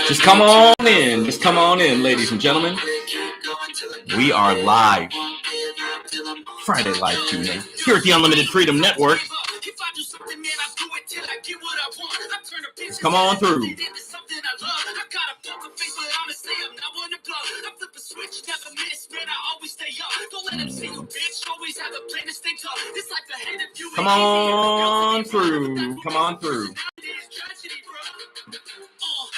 Just come on in. Just come on in, ladies and gentlemen. We are live. Friday Live Q&A here at the Unlimited Freedom Network. Just come on through. Come on through. Come on through.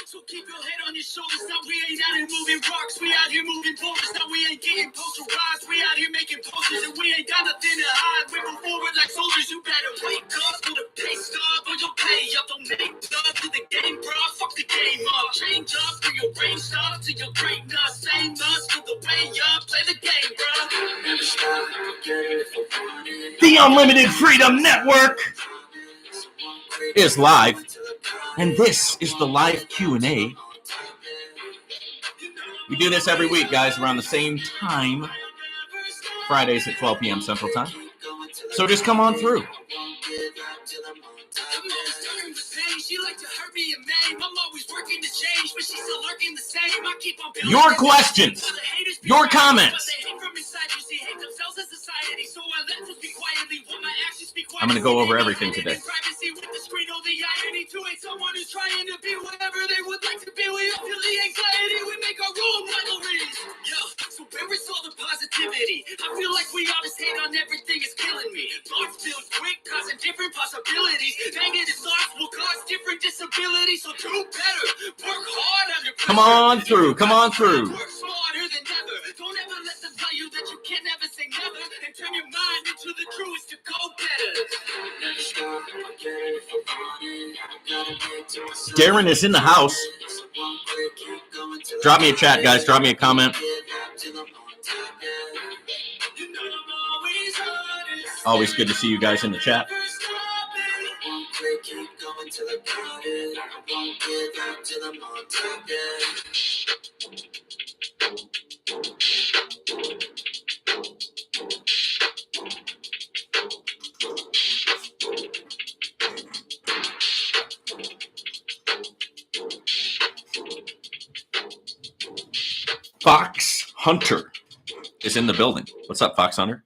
So keep your head on your shoulders. Now we ain't out here moving rocks. We out here moving boulders. Now we ain't getting posterized. We out here making posters and we ain't got nothing to hide. We move forward like soldiers. You better wake up to the pay stub or you'll pay up. Don't make love to the game, bro. Fuck the game up. Change up to your range stuff to your greatness. Same us to the way up. Play the game, bro. The Unlimited Freedom Network is live. And this is the live Q&A. We do this every week, guys, around the same time. Fridays at 12 p.m. Central Time. So just come on through. Your questions, your comments. I'm going to go over everything today. So where is all the positivity? I feel like we all just hate on everything, it's killing me. Thoughts build quick, causing different possibilities. Negative thoughts will cause different disabilities. So do better, work hard under pressure. Come on through, come on through. Work smarter than ever. Don't ever let them tell you that you can never say never. And turn your mind into the truest to go better. Darren is in the house. Drop me a chat, guys. Drop me a comment. Always good to see you guys in the chat. Fox Hunter is in the building. What's up, Fox Hunter?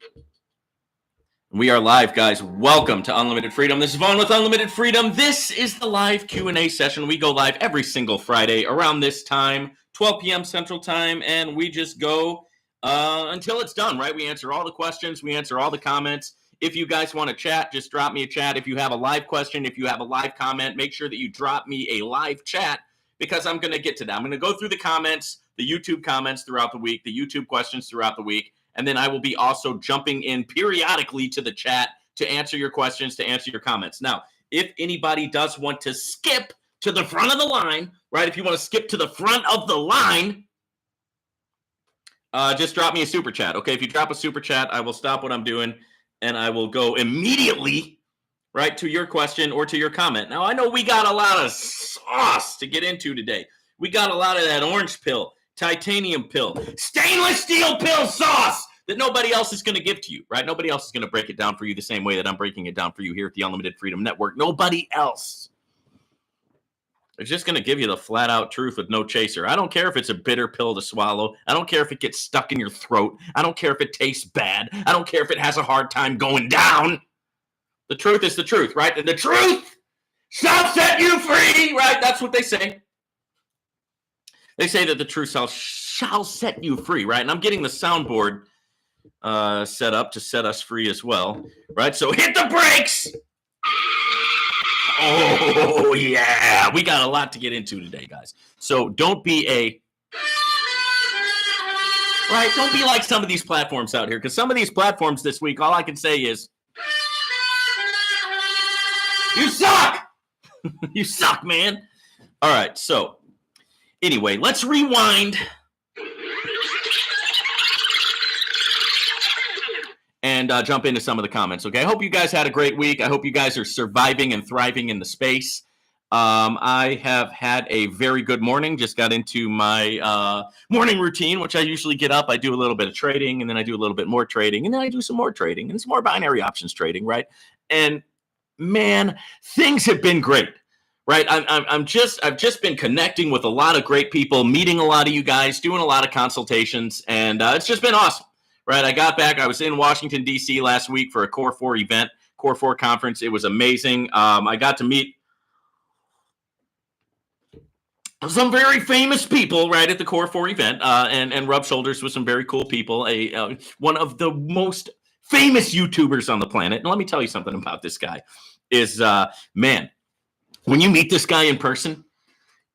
We are live, guys. Welcome to Unlimited Freedom. This is Vaughn with Unlimited Freedom. This is the live Q&A session. We go live every single Friday around this time, 12 p.m. Central Time, and we just go until it's done, right? We answer all the questions. We answer all the comments. If you guys want to chat, just drop me a chat. If you have a live question, if you have a live comment, make sure that you drop me a live chat because I'm going to get to that. I'm going to go through the comments, the YouTube comments throughout the week, the YouTube questions throughout the week, and then I will be also jumping in periodically to the chat to answer your questions, to answer your comments. Now, if anybody does want to skip to the front of the line, right, if you want to skip to the front of the line, just drop me a super chat, okay? If you drop a super chat, I will stop what I'm doing, and I will go immediately, right, to your question or to your comment. Now, I know we got a lot of sauce to get into today. We got a lot of that orange pill, titanium pill, stainless steel pill sauce that nobody else is going to give to you, right? Nobody else is going to break it down for you the same way that I'm breaking it down for you here at the Unlimited Freedom Network. Nobody else. They're just going to give you the flat-out truth with no chaser. I don't care if it's a bitter pill to swallow. I don't care if it gets stuck in your throat. I don't care if it tastes bad. I don't care if it has a hard time going down. The truth is the truth, right? And the truth shall set you free, right? That's what they say. They say that the truth shall set you free, right? And I'm getting the soundboard set up to set us free as well, right? So hit the brakes. Oh, yeah. We got a lot to get into today, guys. So don't be don't be like some of these platforms out here, because some of these platforms this week, all I can say is, you suck. You suck, man. All right, so anyway, let's rewind and jump into some of the comments, okay? I hope you guys had a great week. I hope you guys are surviving and thriving in the space. I have had a very good morning. Just got into my morning routine, which I usually get up. I do a little bit of trading, and then I do a little bit more trading, and then I do some more trading, and it's more binary options trading, right? And man, things have been great. right? I've just been connecting with a lot of great people, meeting a lot of you guys, doing a lot of consultations, and it's just been awesome, right? I got back. I was in Washington, D.C. last week for a Core 4 event, Core 4 conference. It was amazing. I got to meet some very famous people right at the Core 4 event, and rub shoulders with some very cool people. One of the most famous YouTubers on the planet. And let me tell you something about this guy. Is man, when you meet this guy in person,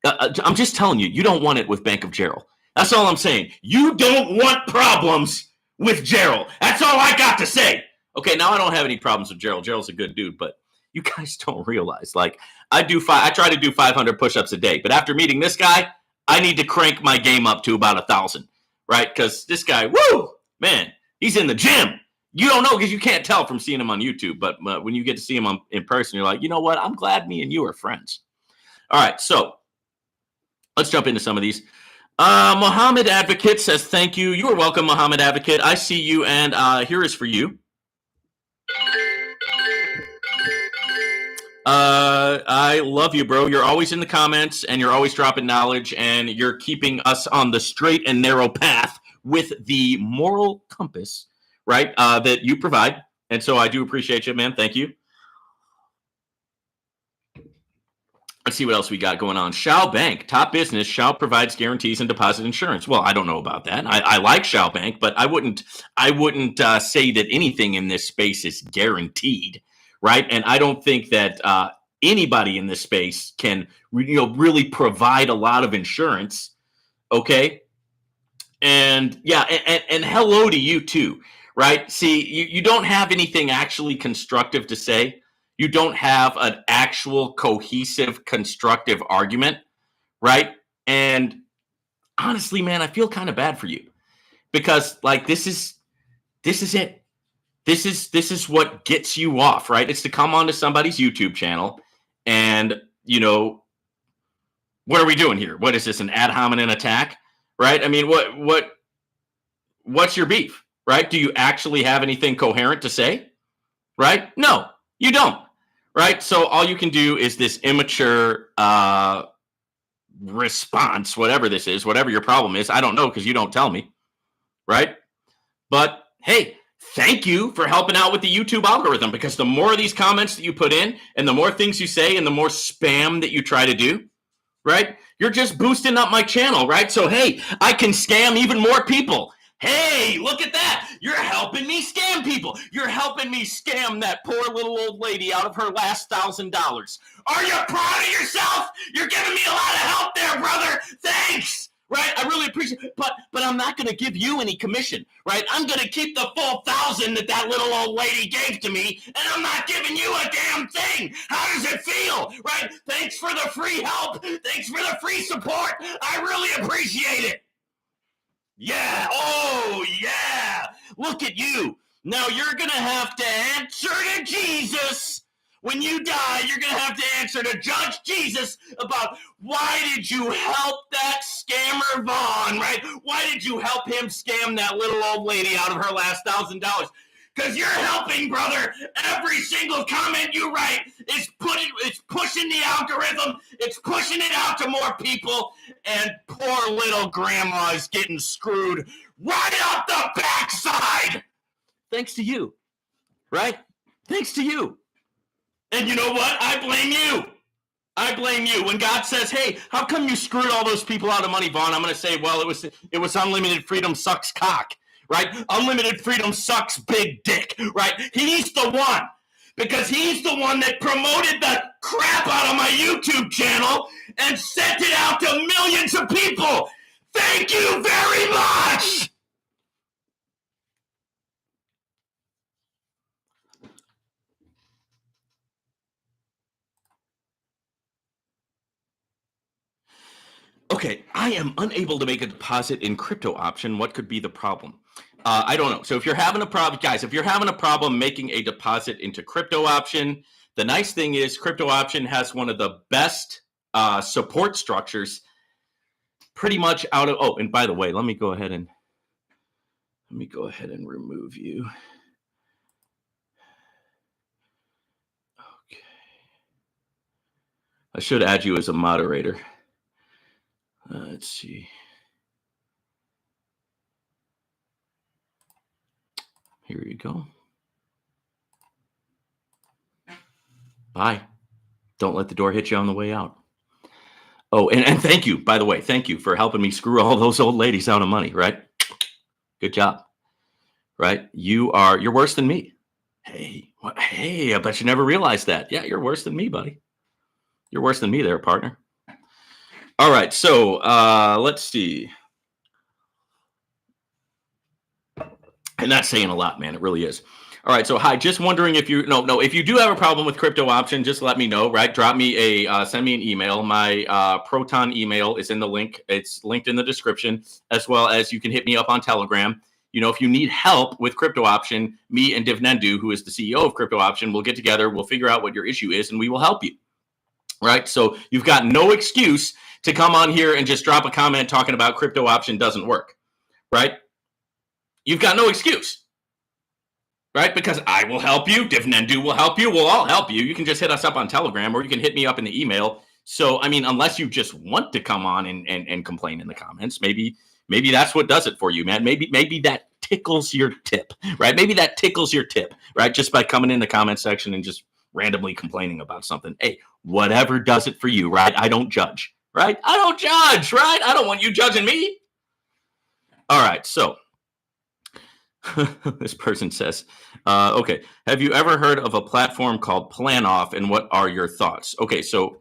I'm just telling you, you don't want it with Bank of Gerald. That's all I'm saying. You don't want problems with Gerald. That's all I got to say. Okay, now I don't have any problems with Gerald. Gerald's a good dude, but you guys don't realize, like, I try to do 500 push-ups a day, but after meeting this guy, I need to crank my game up to about 1,000, right? Because this guy, woo, man, he's in the gym. You don't know because you can't tell from seeing him on YouTube, but when you get to see him in person, you're like, you know what? I'm glad me and you are friends. All right, so let's jump into some of these. Muhammad Advocate says, thank you. You are welcome, Muhammad Advocate. I see you, and here is for you. I love you, bro. You're always in the comments, and you're always dropping knowledge, and you're keeping us on the straight and narrow path with the moral compass, right, that you provide. And so I do appreciate you, man. Thank you. Let's see what else we got going on. Shao Bank, top business. Shao provides guarantees and deposit insurance. Well, I don't know about that. I like Shao Bank, but I wouldn't say that anything in this space is guaranteed, right? And I don't think that anybody in this space can, really provide a lot of insurance. Okay, and yeah, and hello to you too, right? See, you don't have anything actually constructive to say. You don't have an actual cohesive, constructive argument, right? And honestly, man, I feel kind of bad for you because, like, this is it. This is what gets you off, right? It's to come onto somebody's YouTube channel and, what are we doing here? What is this, an ad hominem attack, right? I mean, what's your beef, right? Do you actually have anything coherent to say, right? No, you don't. Right. So all you can do is this immature response, whatever this is, whatever your problem is. I don't know because you don't tell me. Right. But hey, thank you for helping out with the YouTube algorithm, because the more of these comments that you put in and the more things you say and the more spam that you try to do, right, you're just boosting up my channel. Right. So, hey, I can scam even more people. Hey, look at that. You're helping me scam people. You're helping me scam that poor little old lady out of her last $1,000. Are you proud of yourself? You're giving me a lot of help there, brother. Thanks. Right? I really appreciate it. But I'm not going to give you any commission, right? I'm going to keep the full 1,000 that little old lady gave to me, and I'm not giving you a damn thing. How does it feel? Right? Thanks for the free help. Thanks for the free support. I really appreciate it. Yeah. Oh, yeah. Look at you. Now you're going to have to answer to Jesus. When you die, you're going to have to answer to Judge Jesus about why did you help that scammer Vaughn, right? Why did you help him scam that little old lady out of her last $1,000? Because you're helping, brother. Every single comment you write is pushing the algorithm. It's pushing it out to more people. And poor little grandma is getting screwed right up the backside. Thanks to you, right? Thanks to you. And you know what? I blame you. I blame you. When God says, hey, how come you screwed all those people out of money, Vaughn? I'm going to say, well, it was unlimited freedom sucks cock. Right? Unlimited freedom sucks big dick, right? He's the one, because he's the one that promoted the crap out of my YouTube channel and sent it out to millions of people. Thank you very much. Okay, I am unable to make a deposit in crypto option. What could be the problem? I don't know. So if you're having a problem, guys, if you're having a problem making a deposit into crypto option, the nice thing is crypto option has one of the best support structures pretty much out of, oh, and by the way, let me go ahead and remove you. Okay. I should add you as a moderator. Let's see. Here you go. Bye. Don't let the door hit you on the way out. Oh, and thank you, by the way. Thank you for helping me screw all those old ladies out of money, right? Good job. Right? You're worse than me. Hey, what? Hey, I bet you never realized that. Yeah, you're worse than me, buddy. You're worse than me there, partner. All right, so let's see. And that's saying a lot, man. It really is. All right, so hi. Just wondering if you if you do have a problem with crypto option, just let me know. Right, drop me send me an email. My Proton email is in the link. It's linked in the description, as well as you can hit me up on Telegram. If you need help with crypto option, me and Divnendu, who is the CEO of Crypto Option, will get together. We'll figure out what your issue is, and we will help you. Right, so you've got no excuse to come on here and just drop a comment talking about crypto option doesn't work. Right, you've got no excuse. Right? Because I will help you. Divnendu will help you. We'll all help you. You can just hit us up on Telegram, or you can hit me up in the email. So, I mean, unless you just want to come on and complain in the comments, maybe that's what does it for you, man. Maybe that tickles your tip, right? Maybe that tickles your tip, right? Just by coming in the comment section and just randomly complaining about something. Hey, whatever does it for you, right? I don't judge, right? I don't judge, right? I don't want you judging me. All right, so this person says, okay, have you ever heard of a platform called PlanOff, and what are your thoughts? Okay, so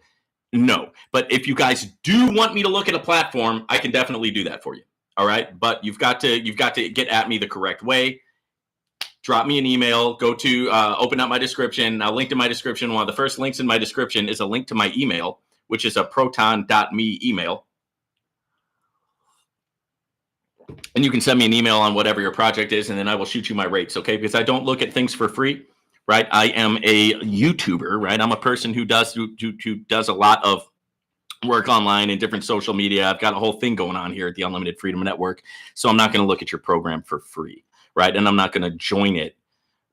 no, but if you guys do want me to look at a platform, I can definitely do that for you. All right, but you've got to get at me the correct way. Drop me an email. Go to open up my description. I'll link to my description. One of the first links in my description is a link to my email, which is a proton.me email. And you can send me an email on whatever your project is, and then I will shoot you my rates, okay? Because I don't look at things for free, right? I am a YouTuber, right? I'm a person who does a lot of work online and different social media. I've got a whole thing going on here at the Unlimited Freedom Network. So I'm not going to look at your program for free, right? And I'm not going to join it,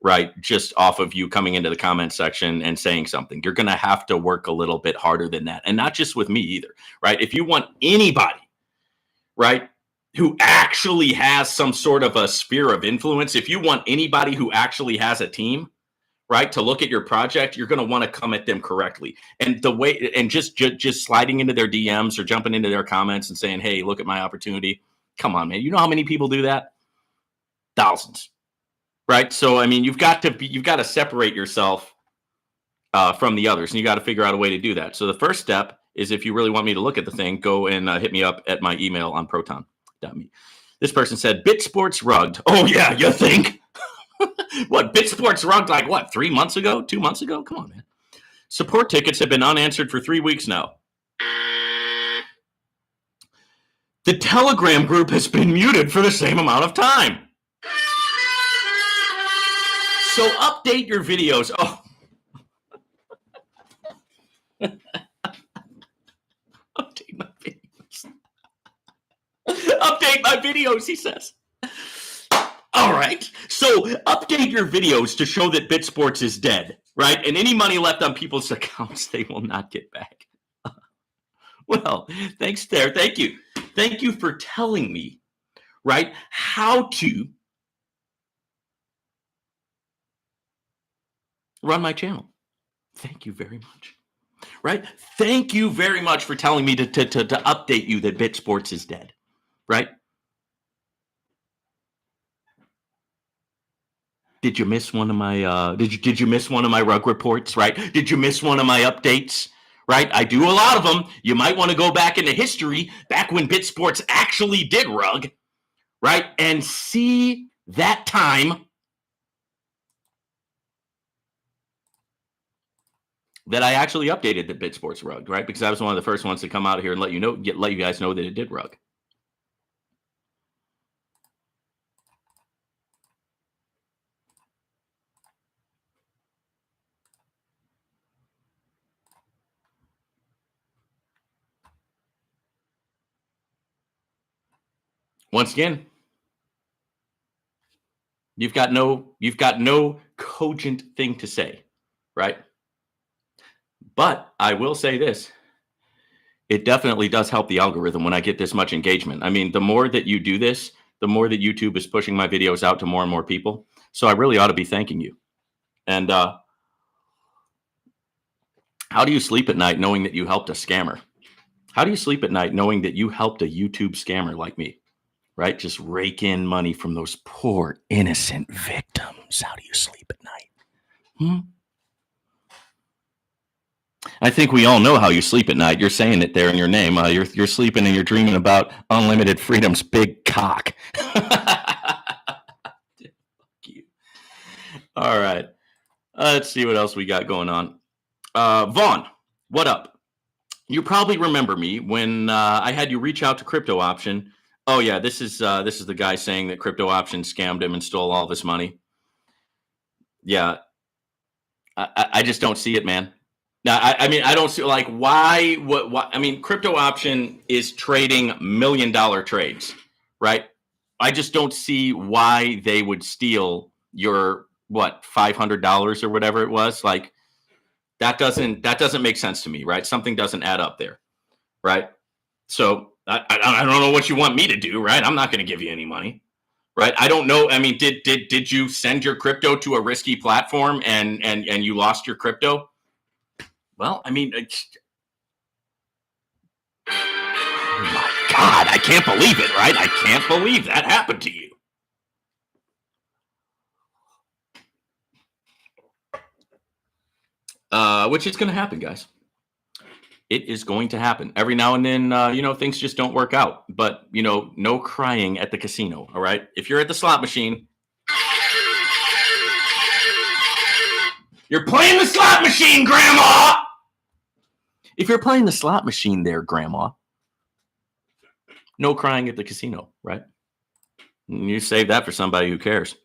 right, just off of you coming into the comment section and saying something. You're going to have to work a little bit harder than that. And not just with me either, right? If you want anybody, right, who actually has some sort of a sphere of influence, if you want anybody who actually has a team, right, to look at your project, you're going to want to come at them correctly. And the way, and just sliding into their DMs or jumping into their comments and saying, hey, look at my opportunity. Come on, man. You know how many people do that? Thousands, right? So, I mean, you've got to separate yourself from the others, and you got to figure out a way to do that. So the first step is, if you really want me to look at the thing, go and hit me up at my email on Proton. This person said, BitSports rugged. Oh, yeah, you think? What, BitSports rugged like what, 3 months ago? 2 months ago? Come on, man. Support tickets have been unanswered for 3 weeks now. The Telegram group has been muted for the same amount of time. So update your videos. Oh. Update my videos. Update my videos, he says. All right. So update your videos to show that BitSports is dead, right? And any money left on people's accounts, they will not get back. Well, thanks there. Thank you. Thank you for telling me, right, how to run my channel. Thank you very much. Right? Thank you very much for telling me to update you that BitSports is dead. Right? Did you miss one of my did you miss one of my rug reports, right? Did you miss one of my updates? Right? I do a lot of them. You might want to go back into history, back when BitSports actually did rug, right? And see that time that I actually updated the BitSports rug, right? Because I was one of the first ones to come out here and let you guys know that it did rug. Once again, you've got no cogent thing to say, right? But I will say this. It definitely does help the algorithm when I get this much engagement. I mean, the more that you do this, the more that YouTube is pushing my videos out to more and more people. So I really ought to be thanking you. And how do you sleep at night knowing that you helped a scammer? How do you sleep at night knowing that you helped a YouTube scammer like me? Right? Just rake in money from those poor innocent victims. How do you sleep at night? I think we all know how you sleep at night. You're saying it there in your name. You're sleeping and you're dreaming about unlimited freedom's big cock. You. All right. Let's see what else we got going on. Vaughn, what up? You probably remember me when I had you reach out to Crypto Option. Oh yeah, this is the guy saying that Crypto Option scammed him and stole all this money. Yeah, I just don't see it, man. Now, I mean, I don't see like why. What? I mean, Crypto Option is trading $1 million trades, right? I just don't see why they would steal your $500 or whatever it was. Like that doesn't make sense to me, right? Something doesn't add up there, right? So I don't know what you want me to do, right? I'm not going to give you any money, right? I don't know. I mean, did you send your crypto to a risky platform and you lost your crypto? Well, I mean, oh my God, I can't believe it, right? I can't believe that happened to you. Which is going to happen, guys. It is going to happen. Every now and then, things just don't work out. But, no crying at the casino, all right? If you're at the slot machine, you're playing the slot machine, Grandma! If you're playing the slot machine there, Grandma, no crying at the casino, right? You save that for somebody who cares.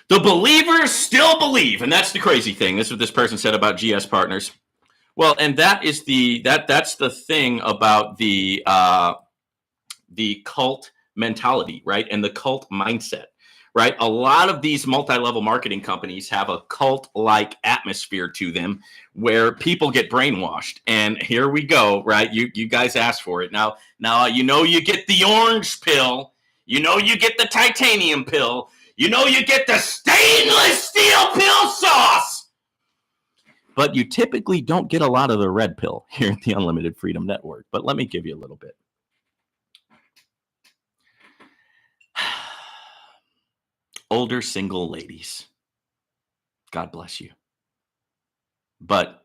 The believers still believe, and that's the crazy thing. This is what this person said about GS Partners. Well, and that's the thing about the cult mentality, right? And the cult mindset, right? A lot of these multi-level marketing companies have a cult-like atmosphere to them where people get brainwashed. And here we go, right? You guys asked for it. Now you get the orange pill, you get the titanium pill, you get the stainless steel pill sauce. But you typically don't get a lot of the red pill here at the Unlimited Freedom Network. But let me give you a little bit. Older single ladies. God bless you. But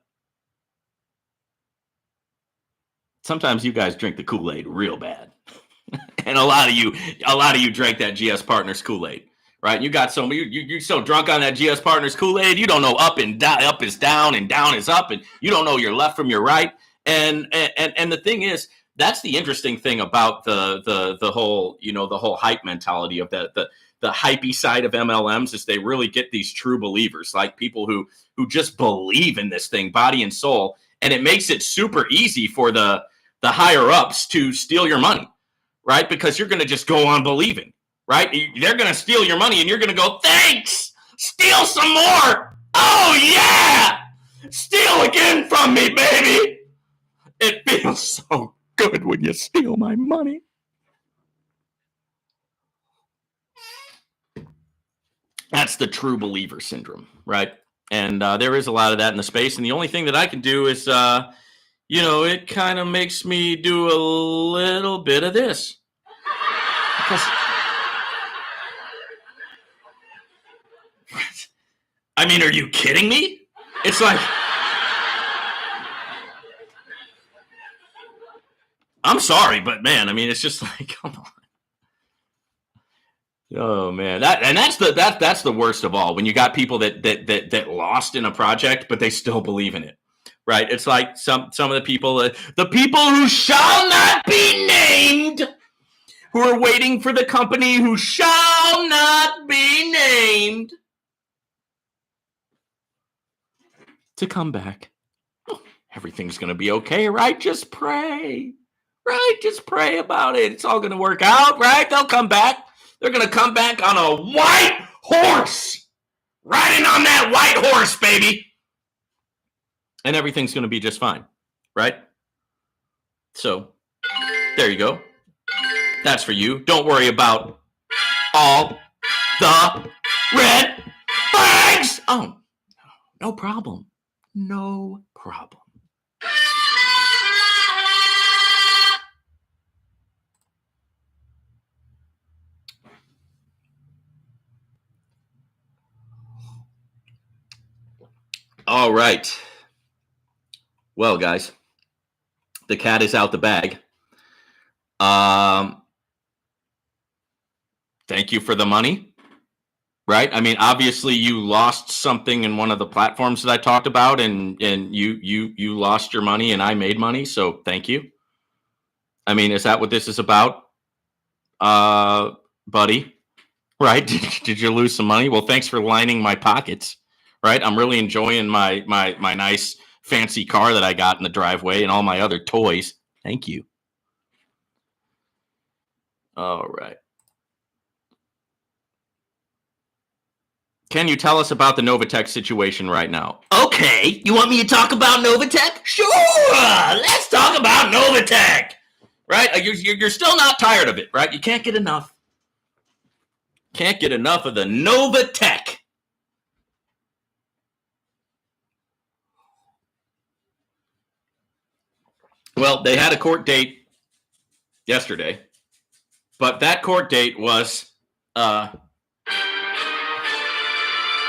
sometimes you guys drink the Kool-Aid real bad. And a lot of you drank that GS Partners Kool-Aid. Right, you got you're so drunk on that GS Partners Kool-Aid, you don't know up is down and down is up, and you don't know your left from your right. And the thing is, that's the interesting thing about the whole the whole hype mentality of the hypey side of MLMs is they really get these true believers, like people who just believe in this thing, body and soul, and it makes it super easy for the higher ups to steal your money, right? Because you're going to just go on believing. Right? They're going to steal your money and you're going to go, thanks! Steal some more! Oh, yeah! Steal again from me, baby! It feels so good when you steal my money. That's the true believer syndrome, right? And there is a lot of that in the space. And the only thing that I can do is, it kind of makes me do a little bit of this. Because I mean, are you kidding me? It's like, I'm sorry, but man, I mean, it's just like, come on. Oh man, that's the worst of all. When you got people that lost in a project, but they still believe in it, right? It's like some of the people who shall not be named, who are waiting for the company who shall not be named to come back. Oh, everything's going to be okay, right? Just pray, right? Just pray about it. It's all going to work out, right? They'll come back. They're going to come back on a white horse, riding on that white horse, baby. and everything's going to be just fine, right? So there you go. That's for you. Don't worry about all the red flags. Oh, no problem. No problem. All right. Well, guys, the cat is out the bag. Thank you for the money, right? I mean, obviously you lost something in one of the platforms that I talked about, and you lost your money and I made money, so thank you. I mean, is that what this is about, buddy? Right? Did you lose some money? Well, thanks for lining my pockets, right? I'm really enjoying my nice fancy car that I got in the driveway and all my other toys. Thank you. All right. Can you tell us about the Novatech situation right now? Okay, you want me to talk about Novatech? Sure, let's talk about Novatech. Right? You're still not tired of it, right? You can't get enough. Can't get enough of the Novatech. Well, they had a court date yesterday, but that court date was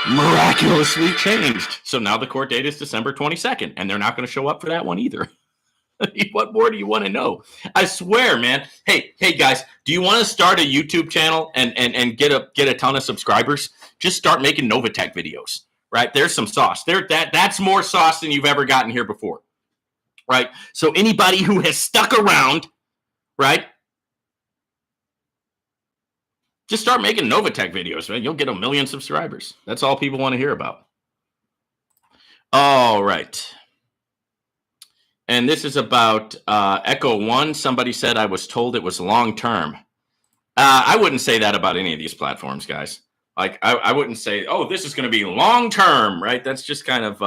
miraculously changed. So now the court date is December 22nd, and they're not going to show up for that one either. What more do you want to know? I swear, man. Hey, guys, do you want to start a YouTube channel and get a ton of subscribers? Just start making Novatech videos, right? There's some sauce. That's more sauce than you've ever gotten here before, right? So anybody who has stuck around, right? Just start making Novatech videos, man. You'll get 1 million subscribers. That's all people want to hear about. All right. And this is about Echo One. Somebody said I was told it was long term. I wouldn't say that about any of these platforms, guys. Like I wouldn't say, oh, this is going to be long term, right? That's just kind of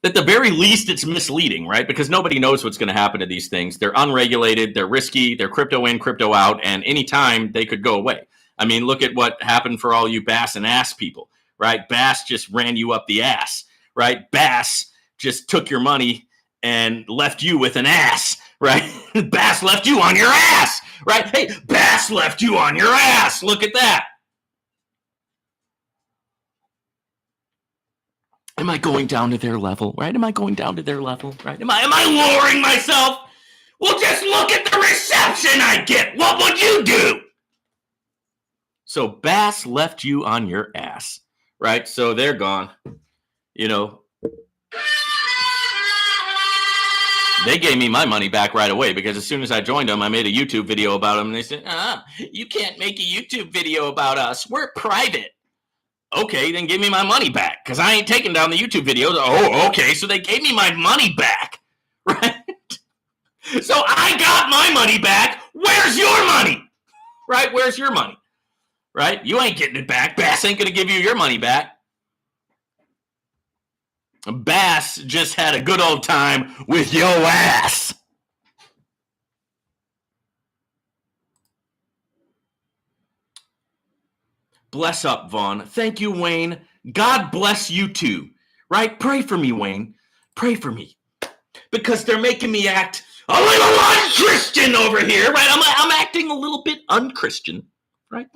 at the very least, it's misleading, right? Because nobody knows what's going to happen to these things. They're unregulated, they're risky, they're crypto in, crypto out, and anytime they could go away. I mean, look at what happened for all you Bass and Ass people, right? Bass just ran you up the ass, right? Bass just took your money and left you with an ass, right? Bass left you on your ass, right? Hey, Bass left you on your ass. Look at that. Am I going down to their level, right? Am I going down to their level, right? Am I lowering myself? Well, just look at the reception I get. What would you do? So Bass left you on your ass, right? So they're gone. You know, they gave me my money back right away because as soon as I joined them, I made a YouTube video about them. And they said, you can't make a YouTube video about us. We're private. Okay, then give me my money back because I ain't taking down the YouTube videos. Oh, okay, so they gave me my money back, right? So I got my money back. Where's your money? Right? Where's your money? Right? You ain't getting it back. Bass ain't going to give you your money back. Bass just had a good old time with your ass. Bless up, Vaughn. Thank you, Wayne. God bless you too. Right? Pray for me, Wayne. Pray for me. Because they're making me act a little unchristian over here, right? I'm acting a little bit unchristian, right?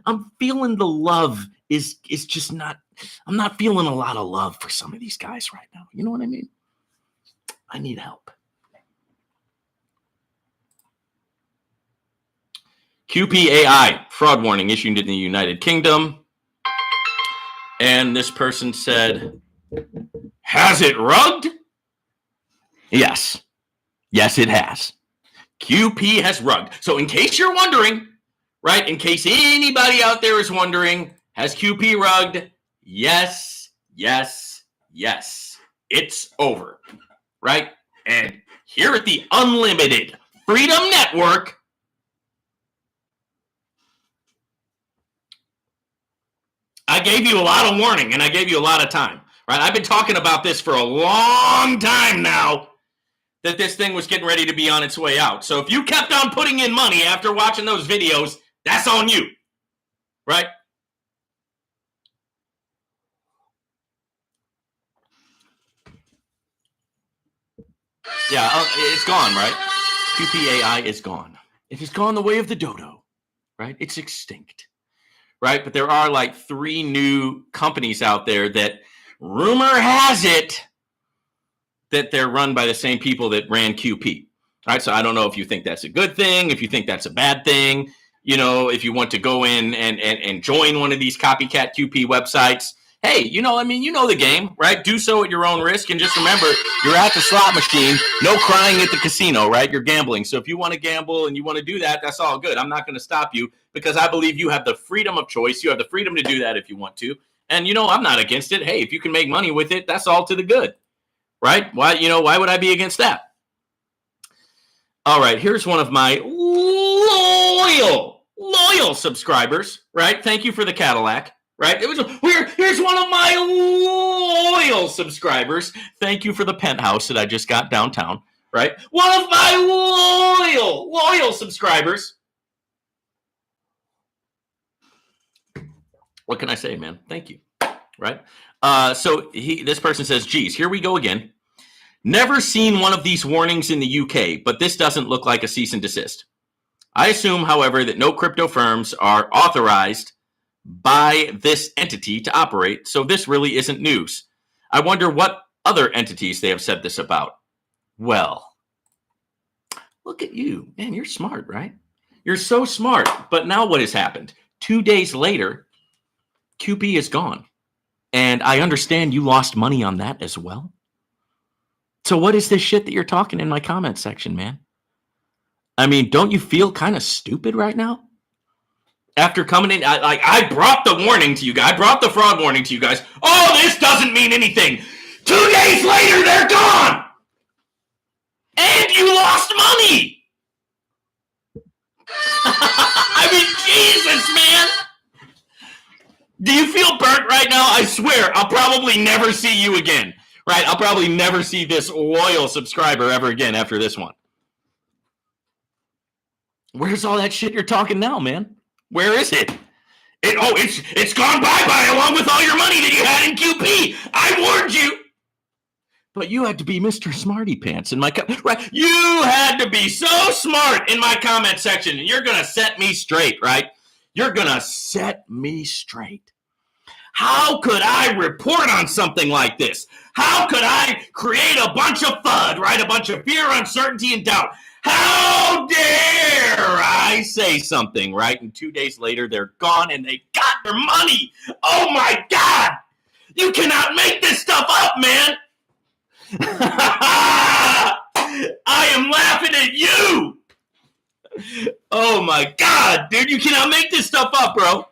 I'm feeling the love is just not, I'm not feeling a lot of love for some of these guys right now. You know what I mean? I need help. QUOPI AI, fraud warning issued in the United Kingdom. And this person said, has it rugged? Yes. Yes, it has. QUOPI has rugged. So in case you're wondering, right, in case anybody out there is wondering, has QUOPI rugged? Yes, yes, yes. It's over, right? And here at the Unlimited Freedom Network, I gave you a lot of warning and I gave you a lot of time. right? I've been talking about this for a long time now, that this thing was getting ready to be on its way out. So if you kept on putting in money after watching those videos, that's on you, right? Yeah, it's gone, right? QPAI is gone. It has gone the way of the dodo, right? It's extinct, right? But there are like 3 new companies out there that rumor has it that they're run by the same people that ran QP. All right, so I don't know if you think that's a good thing, if you think that's a bad thing, you know, if you want to go in and join one of these copycat QP websites. Hey, you know, I mean, you know the game, right? Do so at your own risk. And just remember, you're at the slot machine, no crying at the casino, right? You're gambling. So if you want to gamble and you want to do that, that's all good. I'm not going to stop you because I believe you have the freedom of choice. You have the freedom to do that if you want to. And, you know, I'm not against it. Hey, if you can make money with it, that's all to the good, right? Why would I be against that? All right, here's one of my loyal subscribers, right? Thank you for the Cadillac, right? Here's one of my loyal subscribers. Thank you for the penthouse that I just got downtown, right? One of my loyal subscribers. What can I say, man? Thank you, right? So this person says, geez, here we go again. Never seen one of these warnings in the UK, but this doesn't look like a cease and desist. I assume, however, that no crypto firms are authorized by this entity to operate, so this really isn't news. I wonder what other entities they have said this about. Well, look at you. Man, you're smart, right? You're so smart. But now what has happened? 2 days later, QP is gone. And I understand you lost money on that as well. So what is this shit that you're talking in my comment section, man? I mean, don't you feel kind of stupid right now? After coming in, I brought the warning to you guys. I brought the fraud warning to you guys. Oh, this doesn't mean anything. 2 days later, they're gone. And you lost money. I mean, Jesus, man. Do you feel burnt right now? I swear, I'll probably never see you again. Right, I'll probably never see this loyal subscriber ever again after this one. Where's all that shit you're talking now, man? Where is it? It's gone bye-bye along with all your money that you had in QP. I warned you. But you had to be Mr. Smarty Pants in my right. You had to be so smart in my comment section, and you're gonna set me straight, right? You're gonna set me straight. How could I report on something like this? How could I create a bunch of FUD, right? A bunch of fear, uncertainty, and doubt. How dare I say something, right? And 2 days later, they're gone and they got their money. Oh my God. You cannot make this stuff up, man. I am laughing at you. Oh my God, dude. You cannot make this stuff up, bro.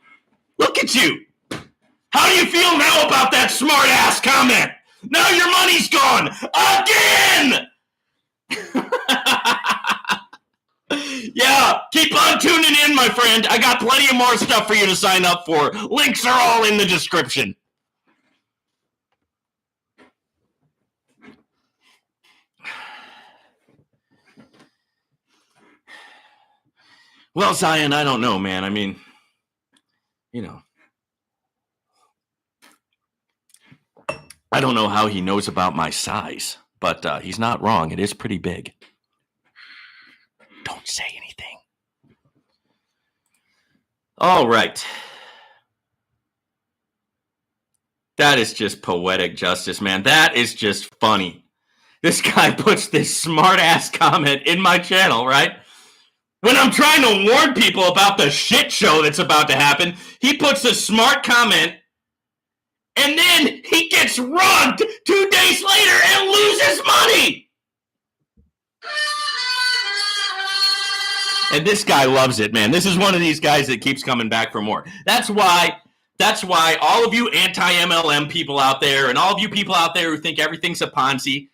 Look at you. How do you feel now about that smart ass comment? Now your money's gone again. Yeah, keep on tuning in, my friend. I got plenty of more stuff for you to sign up for. Links are all in the description. Well, Zion, I don't know, man. I mean, you know. I don't know how he knows about my size, but he's not wrong. It is pretty big. Don't say anything. All right. That is just poetic justice, man. That is just funny. This guy puts this smart-ass comment in my channel, right? When I'm trying to warn people about the shit show that's about to happen, he puts a smart comment, and then he gets rugged 2 days later and loses money. And this guy loves it, man. This is one of these guys that keeps coming back for more. That's why all of you anti-MLM people out there and all of you people out there who think everything's a Ponzi,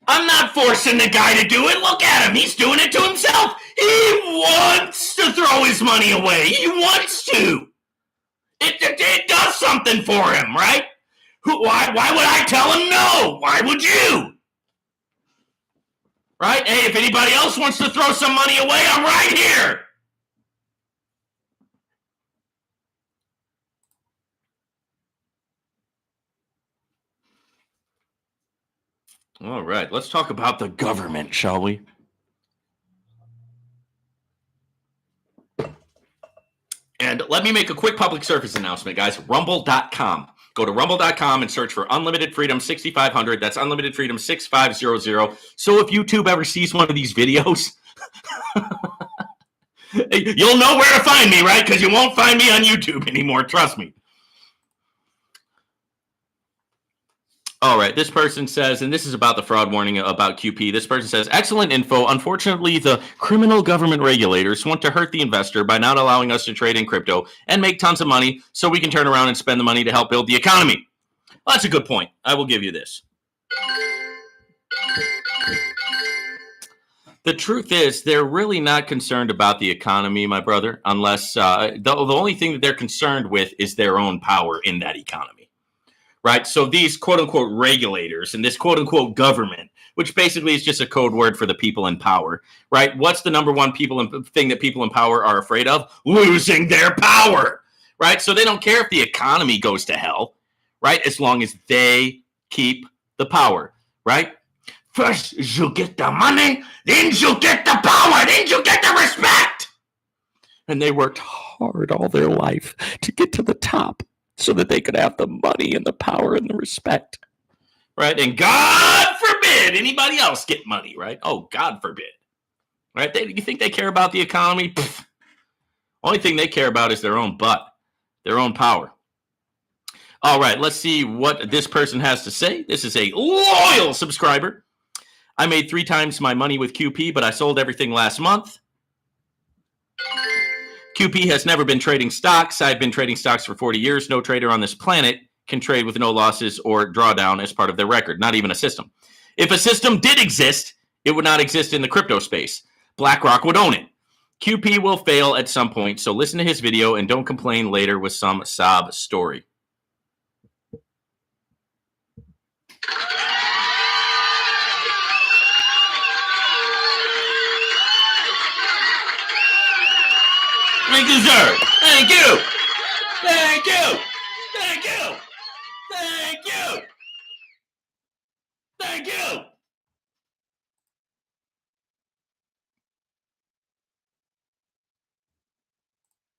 I'm not forcing the guy to do it. Look at him. He's doing it to himself. He wants to throw his money away. He wants to. It does something for him, right? Why would I tell him no? Why would you? Right? Hey, if anybody else wants to throw some money away, I'm right here. All right, let's talk about the government, shall we? And let me make a quick public service announcement, guys. Rumble.com. Go to rumble.com and search for Unlimited Freedom 6500. That's Unlimited Freedom 6500. So if YouTube ever sees one of these videos, you'll know where to find me, right? Because you won't find me on YouTube anymore. Trust me. All right, this person says, and this is about the fraud warning about QP. This person says, excellent info. Unfortunately, the criminal government regulators want to hurt the investor by not allowing us to trade in crypto and make tons of money so we can turn around and spend the money to help build the economy. Well, that's a good point. I will give you this. The truth is, they're really not concerned about the economy, my brother, unless the only thing that they're concerned with is their own power in that economy. Right? So these quote unquote regulators and this quote unquote government, which basically is just a code word for the people in power, right? What's the number one thing that people in power are afraid of? Losing their power, right? So they don't care if the economy goes to hell, right? As long as they keep the power, right? First, you'll get the money, then you'll get the power, then you'll get the respect. And they worked hard all their life to get to the top, so that they could have the money and the power and the respect, right? And God forbid anybody else get money, right? Oh, God forbid, right? You think they care about the economy? Pfft. Only thing they care about is their own butt, their own power. All right, let's see what this person has to say. This is a loyal subscriber. I made 3 times my money with QP, but I sold everything last month. QP has never been trading stocks. I've been trading stocks for 40 years. No trader on this planet can trade with no losses or drawdown as part of their record, not even a system. If a system did exist, it would not exist in the crypto space. BlackRock would own it. QP will fail at some point, so listen to his video and don't complain later with some sob story. Thank you, sir. Thank you. Thank you. Thank you. Thank you. Thank you.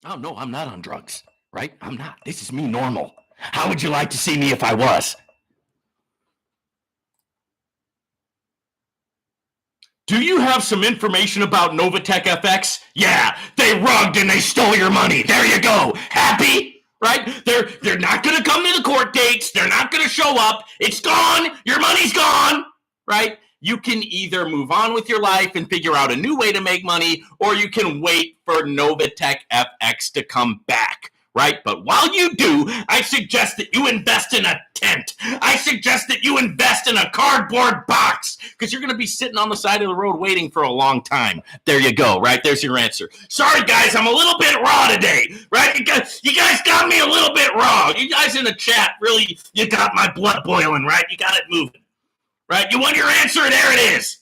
Oh, no, I'm not on drugs, right? I'm not. This is me normal. How would you like to see me if I was? Do you have some information about Novatech FX? Yeah, they rugged and they stole your money. There you go. Happy? Right? They're not going to come to the court dates. They're not going to show up. It's gone. Your money's gone. Right? You can either move on with your life and figure out a new way to make money, or you can wait for Novatech FX to come back. Right? But while you do, I suggest that you invest in a tent. I suggest that you invest in a cardboard box, because you're going to be sitting on the side of the road waiting for a long time. There you go, right? There's your answer. Sorry, guys, I'm a little bit raw today, right? You guys got me a little bit raw. You guys in the chat, really, you got my blood boiling, right? You got it moving, right? You want your answer, there it is.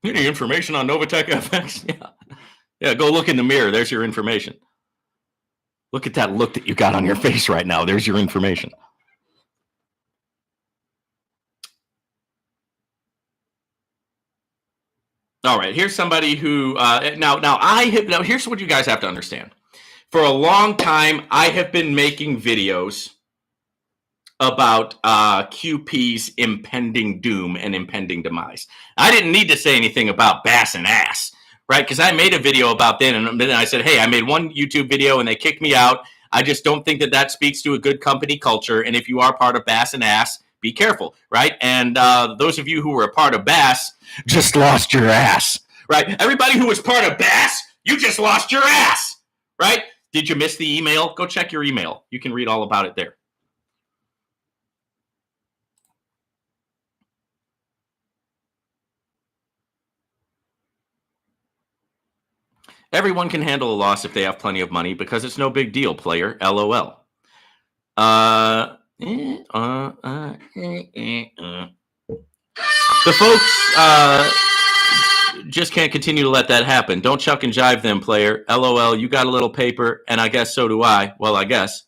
Any information on Novatech FX? Yeah, go look in the mirror. There's your information. Look at that look that you got on your face right now. There's your information. All right, here's somebody who now here's what you guys have to understand. For a long time, I have been making videos about QP's impending doom and impending demise. I didn't need to say anything about Bass and Ass, right? Because I made a video about that, and then I said, hey, I made one YouTube video, and they kicked me out. I just don't think that speaks to a good company culture, and if you are part of Bass and Ass, be careful, right? And those of you who were a part of Bass just lost your ass, right? Everybody who was part of Bass, you just lost your ass, right? Did you miss the email? Go check your email. You can read all about it there. Everyone can handle a loss if they have plenty of money because it's no big deal, player. LOL. The folks just can't continue to let that happen. Don't chuck and jive them, player. LOL, you got a little paper, and I guess so do I. Well, I guess.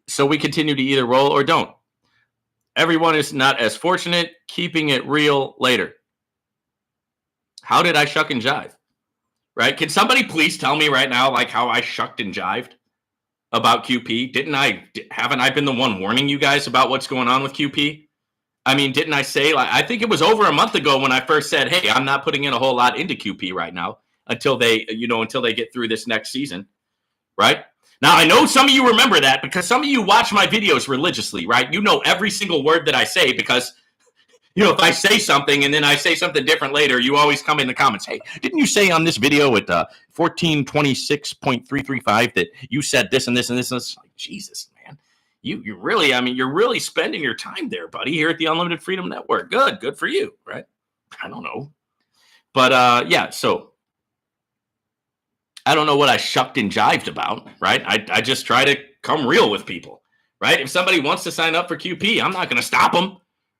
So we continue to either roll or don't. Everyone is not as fortunate. Keeping it real later. How did I shuck and jive? Right? Can somebody please tell me right now, like, how I shucked and jived about QP? Haven't I been the one warning you guys about what's going on with QP? I mean, didn't I say, like, I think it was over a month ago when I first said, hey, I'm not putting in a whole lot into QP right now until they get through this next season, right? Now, I know some of you remember that because some of you watch my videos religiously, right? You know every single word that I say because, if I say something and then I say something different later, you always come in the comments, hey, didn't you say on this video at 1426.335 that you said this and this and this? And it's like, Jesus, man. You're really spending your time there, buddy, here at the Unlimited Freedom Network. Good for you, right? I don't know. But yeah, so I don't know what I shucked and jived about, right? I just try to come real with people, right? If somebody wants to sign up for QP, I'm not going to stop them,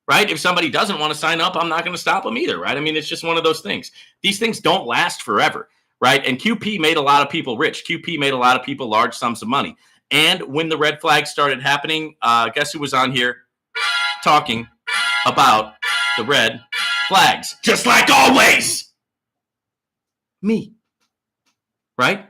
right? If somebody doesn't want to sign up, I'm not going to stop them either, right? I mean, it's just one of those things. These things don't last forever, right? And QP made a lot of people rich. QP made a lot of people large sums of money. And when the red flags started happening, guess who was on here talking about the red flags? Just like always. Me. Right?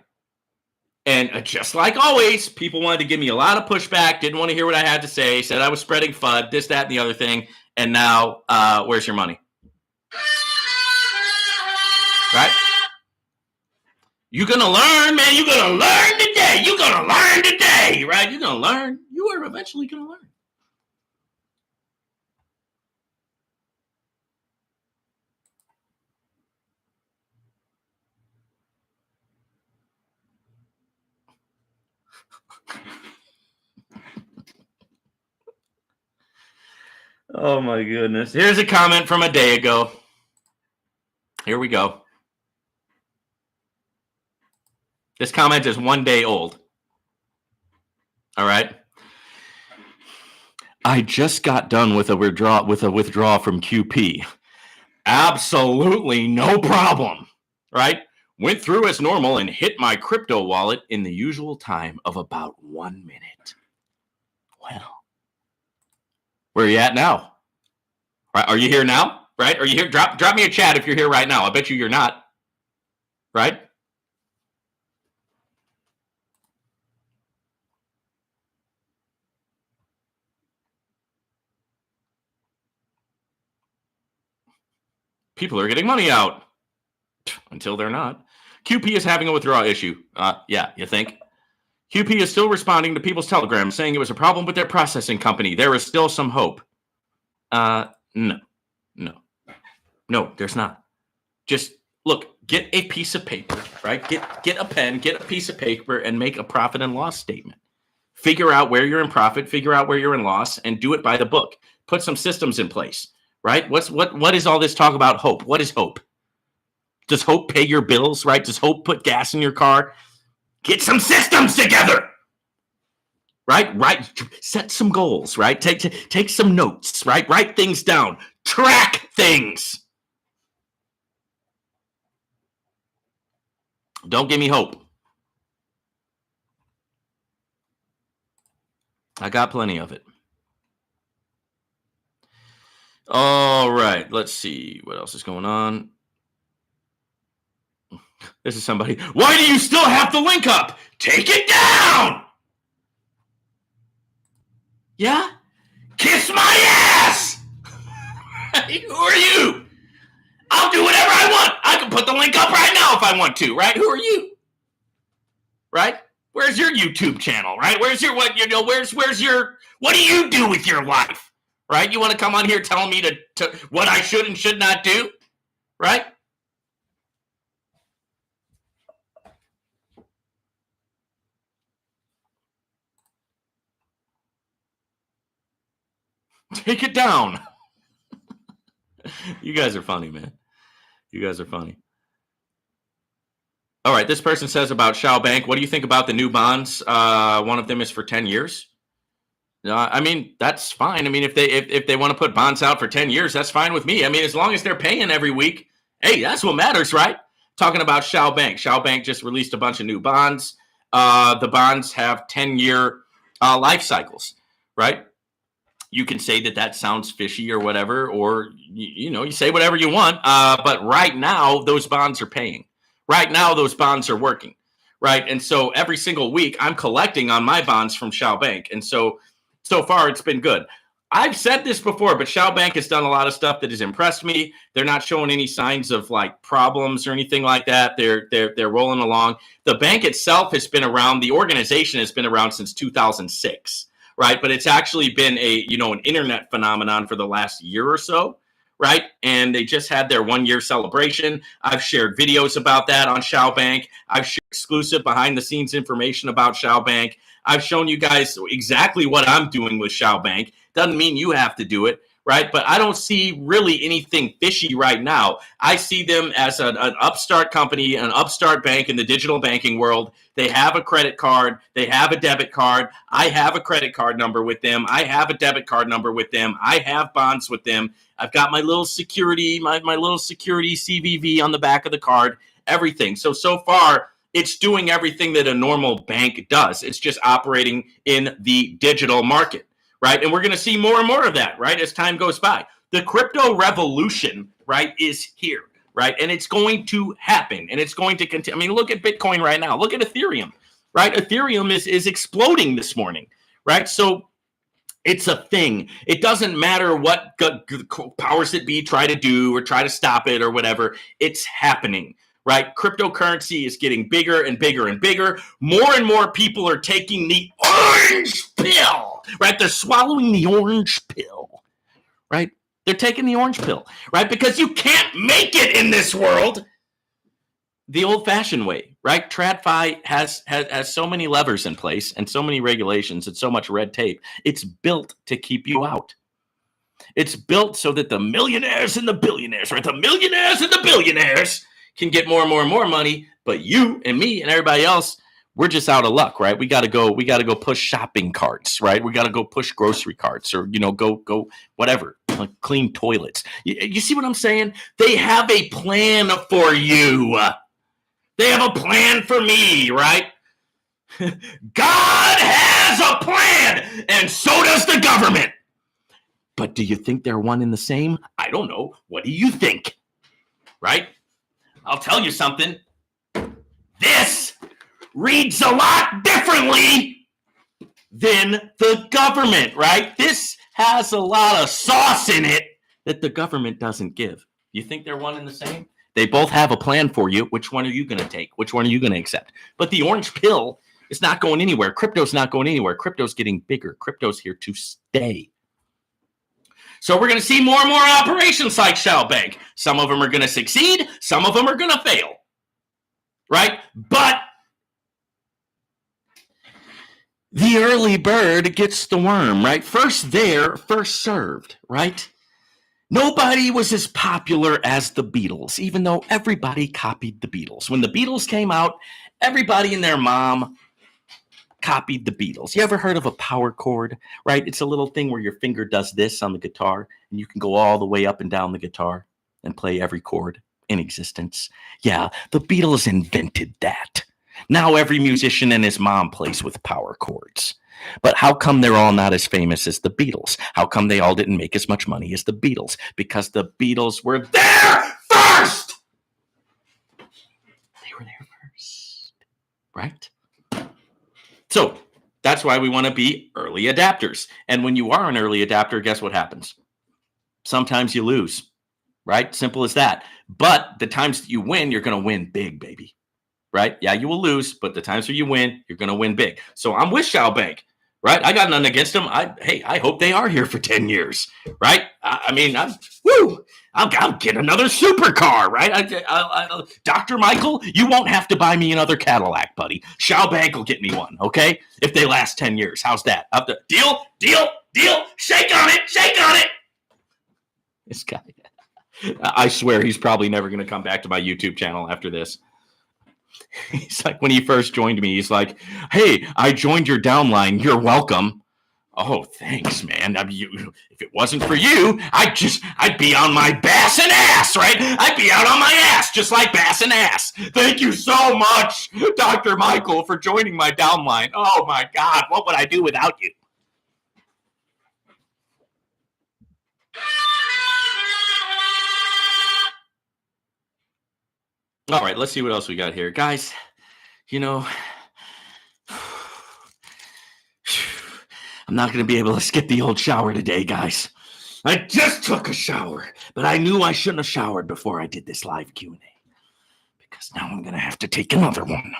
And just like always, people wanted to give me a lot of pushback, didn't want to hear what I had to say, said I was spreading FUD, this, that, and the other thing. And now, where's your money? Right? You're going to learn, man. You're going to learn today. You're going to learn today, right? You're going to learn. You are eventually going to learn. Oh, my goodness. Here's a comment from a day ago. Here we go. This comment is 1 day old. All right. I just got done with a withdrawal from QP. Absolutely no problem. Right? Went through as normal and hit my crypto wallet in the usual time of about 1 minute. Well, where are you at now? Right? Are you here now? Right? Are you here? Drop me a chat if you're here right now. I bet you're not. Right? People are getting money out. Until they're not. QP is having a withdrawal issue. Yeah, you think? QP is still responding to people's telegrams saying it was a problem with their processing company. There is still some hope. No, there's not. Just look, get a piece of paper, right? Get a pen, get a piece of paper, and make a profit and loss statement. Figure out where you're in profit, figure out where you're in loss, and do it by the book. Put some systems in place, right? What is all this talk about hope? What is hope? Does hope pay your bills, right? Does hope put gas in your car? Get some systems together, right? Set some goals, right? Take some notes, right? Write things down. Track things. Don't give me hope. I got plenty of it. All right, let's see what else is going on. This is somebody. Why do you still have the link up? Take it down! Yeah? Kiss my ass! Who are you? I'll do whatever I want. I can put the link up right now if I want to, right? Who are you? Right? Where's your YouTube channel, right? Where's your what do you do with your life? Right? You want to come on here telling me to what I should and should not do? Right? Take it down. You guys are funny, man. You guys are funny. All right, this person says about Shao Bank, what do you think about the new bonds? One of them is for 10 years. I mean, that's fine. I mean, if they want to put bonds out for 10 years, that's fine with me. I mean, as long as they're paying every week, hey, that's what matters, right? Talking about Shao Bank. Shao Bank just released a bunch of new bonds. The bonds have 10-year life cycles, right? You can say that sounds fishy or whatever, or you say whatever you want. But right now, those bonds are paying. Right now, those bonds are working, right? And so every single week, I'm collecting on my bonds from Shao Bank, and so far it's been good. I've said this before, but Shao Bank has done a lot of stuff that has impressed me. They're not showing any signs of like problems or anything like that. They're rolling along. The bank itself has been around. The organization has been around since 2006. Right, but it's actually been an internet phenomenon for the last year or so, right? And they just had their 1-year celebration. I've shared videos about that on Shao Bank. I've shared exclusive behind the scenes information about Shao Bank. I've shown you guys exactly what I'm doing with Shao Bank. Doesn't mean you have to do it, right? But I don't see really anything fishy right now. I see them as an upstart company, an upstart bank in the digital banking world. They have a credit card. They have a debit card. I have a credit card number with them. I have a debit card number with them. I have bonds with them. I've got my little security, my little security CVV on the back of the card, everything. So far, it's doing everything that a normal bank does. It's just operating in the digital market, right? And we're going to see more and more of that, right, as time goes by. The crypto revolution, right, is here. Right. And it's going to happen, and it's going to continue. I mean, look at Bitcoin right now. Look at Ethereum. Right. Ethereum is exploding this morning. Right. So it's a thing. It doesn't matter what powers that be try to do or try to stop it or whatever. It's happening. Right. Cryptocurrency is getting bigger and bigger and bigger. More and more people are taking the orange pill. Right. They're swallowing the orange pill. Right. They're taking the orange pill, right? Because you can't make it in this world the old-fashioned way, right? TradFi has so many levers in place and so many regulations and so much red tape. It's built to keep you out. It's built so that the millionaires and the billionaires, right? The millionaires and the billionaires can get more and more and more money, but you and me and everybody else, we're just out of luck, right? We got to go push shopping carts, right? We got to go push grocery carts or, go whatever. Like clean toilets. You see what I'm saying? They have a plan for you. They have a plan for me, right? God has a plan, and so does the government. But do you think they're one and the same? I don't know. What do you think? Right? I'll tell you something. This reads a lot differently than the government, right? This has a lot of sauce in it that the government doesn't give. You think they're one and the same? They both have a plan for you. Which one are you going to take? Which one are you going to accept? But the orange pill is not going anywhere. Crypto's not going anywhere. Crypto's getting bigger. Crypto's here to stay. So we're going to see more and more operations like Shao Bank. Some of them are going to succeed. Some of them are going to fail. Right? But the early bird gets the worm, right? First there, first served, right? Nobody was as popular as the Beatles, even though everybody copied the Beatles. When the Beatles came out, everybody and their mom copied the Beatles. You ever heard of a power chord, right? It's a little thing where your finger does this on the guitar, and you can go all the way up and down the guitar and play every chord in existence. Yeah, the Beatles invented that. Now every musician and his mom plays with power chords. But how come they're all not as famous as the Beatles? How come they all didn't make as much money as the Beatles? Because the Beatles were there first! They were there first, right? So that's why we want to be early adapters. And when you are an early adapter, guess what happens? Sometimes you lose, right? Simple as that. But the times that you win, you're going to win big, baby. Right? Yeah, you will lose, but the times where you win, you're going to win big. So I'm with Shao Bank, right? I got nothing against them. I hope they are here for 10 years, right? I'm getting another supercar, right? Dr. Michael, you won't have to buy me another Cadillac, buddy. Shao Bank will get me one, okay? If they last 10 years. How's that? Deal? Shake on it. This guy, I swear he's probably never going to come back to my YouTube channel after this. He's like, when he first joined me, he's like, hey, I joined your downline. You're welcome. Oh, thanks, man. If it wasn't for you, I'd be on my bass and ass, right? I'd be out on my ass, just like bass and ass. Thank you so much, Dr. Michael, for joining my downline. Oh, my God. What would I do without you? All right, let's see what else we got here. Guys, you know, I'm not going to be able to skip the old shower today, guys. I just took a shower, but I knew I shouldn't have showered before I did this live Q&A because now I'm going to have to take another one.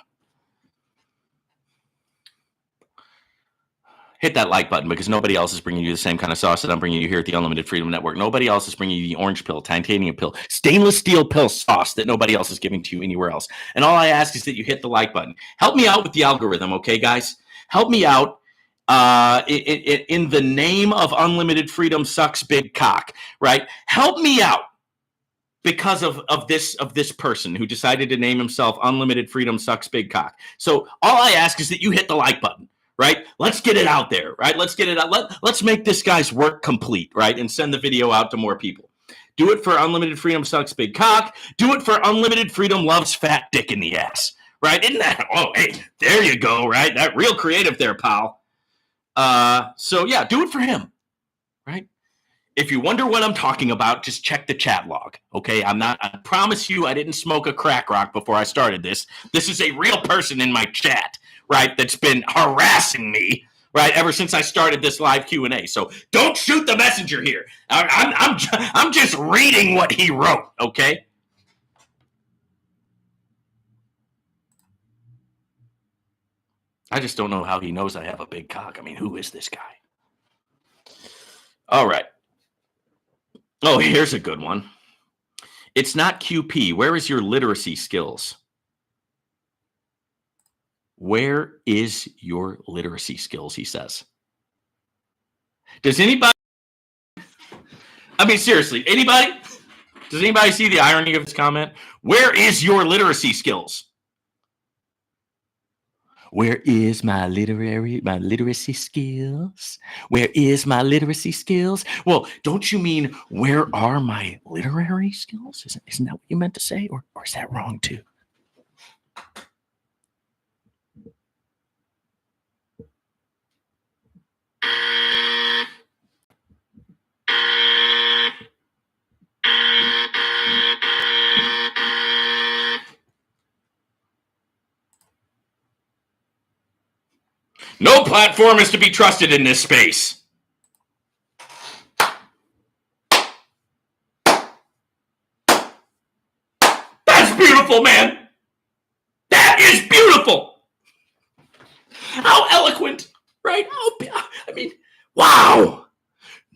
Hit that like button because nobody else is bringing you the same kind of sauce that I'm bringing you here at the Unlimited Freedom Network. Nobody else is bringing you the orange pill, titanium pill, stainless steel pill sauce that nobody else is giving to you anywhere else. And all I ask is that you hit the like button. Help me out with the algorithm, okay, guys? Help me out. In the name of unlimited freedom sucks big cock, right? Help me out because of this person who decided to name himself Unlimited Freedom Sucks Big Cock. So all I ask is that you hit the like button, right? Let's get it out there, right? Let's get it out. Let's make this guy's work complete, right? And send the video out to more people. Do it for Unlimited Freedom Sucks Big Cock. Do it for Unlimited Freedom Loves Fat Dick in the Ass, right? Isn't that? Oh, hey, there you go, right? That real creative there, pal. So yeah, do it for him, right? If you wonder what I'm talking about, just check the chat log, okay? I promise you I didn't smoke a crack rock before I started this. This is a real person in my chat, right, that's been harassing me, right, ever since I started this live Q&A. So don't shoot the messenger here. I'm just reading what he wrote, okay? I just don't know how he knows I have a big cock. I mean, who is this guy? All right. Oh, here's a good one. It's not QP. Where is your literacy skills? Where is your literacy skills, he says. Does anybody, I mean, seriously, anybody? Does anybody see the irony of his comment? Where is your literacy skills? Where is my literacy skills? Where is my literacy skills? Well, don't you mean where are my literary skills? Isn't that what you meant to say? Or is that wrong too? No platform is to be trusted in this space. That's beautiful, man. That is beautiful. How eloquent, right? I mean, wow.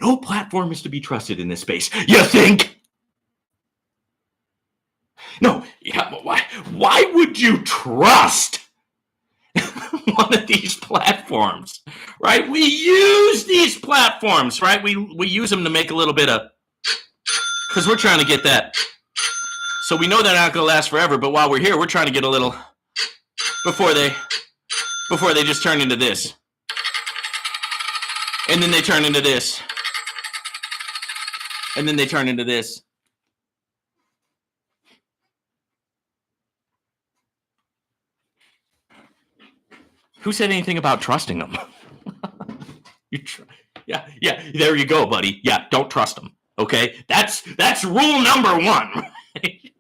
No platform is to be trusted in this space. You think? No, yeah, why would you trust one of these platforms, right? We use these platforms, right? We use them to make a little bit of, because we're trying to get that. So we know they're not going to last forever, but while we're here, we're trying to get a little before they just turn into this. And then they turn into this. And then they turn into this. Who said anything about trusting them? Yeah, there you go, buddy. Yeah, don't trust them. Okay, that's rule number one. Right?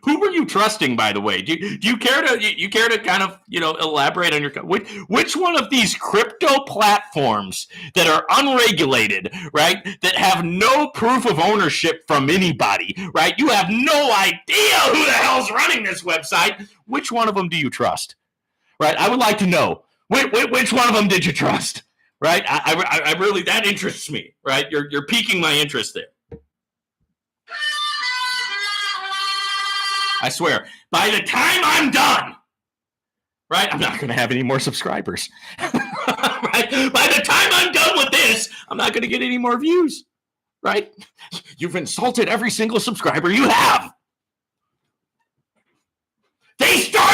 Who were you trusting, by the way? Do you care to kind of elaborate on your which one of these crypto platforms that are unregulated, right? That have no proof of ownership from anybody, right? You have no idea who the hell's running this website. Which one of them do you trust? Right? I would like to know which one of them did you trust? Right? I really, that interests me. Right? You're piquing my interest there. I swear, by the time I'm done, right, I'm not going to have any more subscribers. Right? By the time I'm done with this, I'm not going to get any more views. Right? You've insulted every single subscriber you have. They start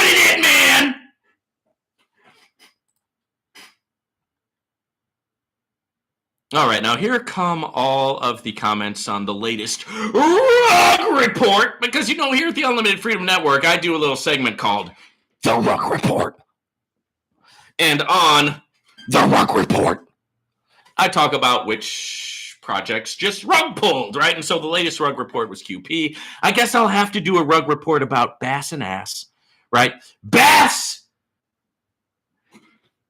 All right, now here come all of the comments on the latest Rug Report, because, you know, here at the Unlimited Freedom Network, I do a little segment called The Rug Report. And on The Rug Report, I talk about which projects just rug pulled, right? And so the latest Rug Report was QP. I guess I'll have to do a Rug Report about Bass and Ass, right? Bass!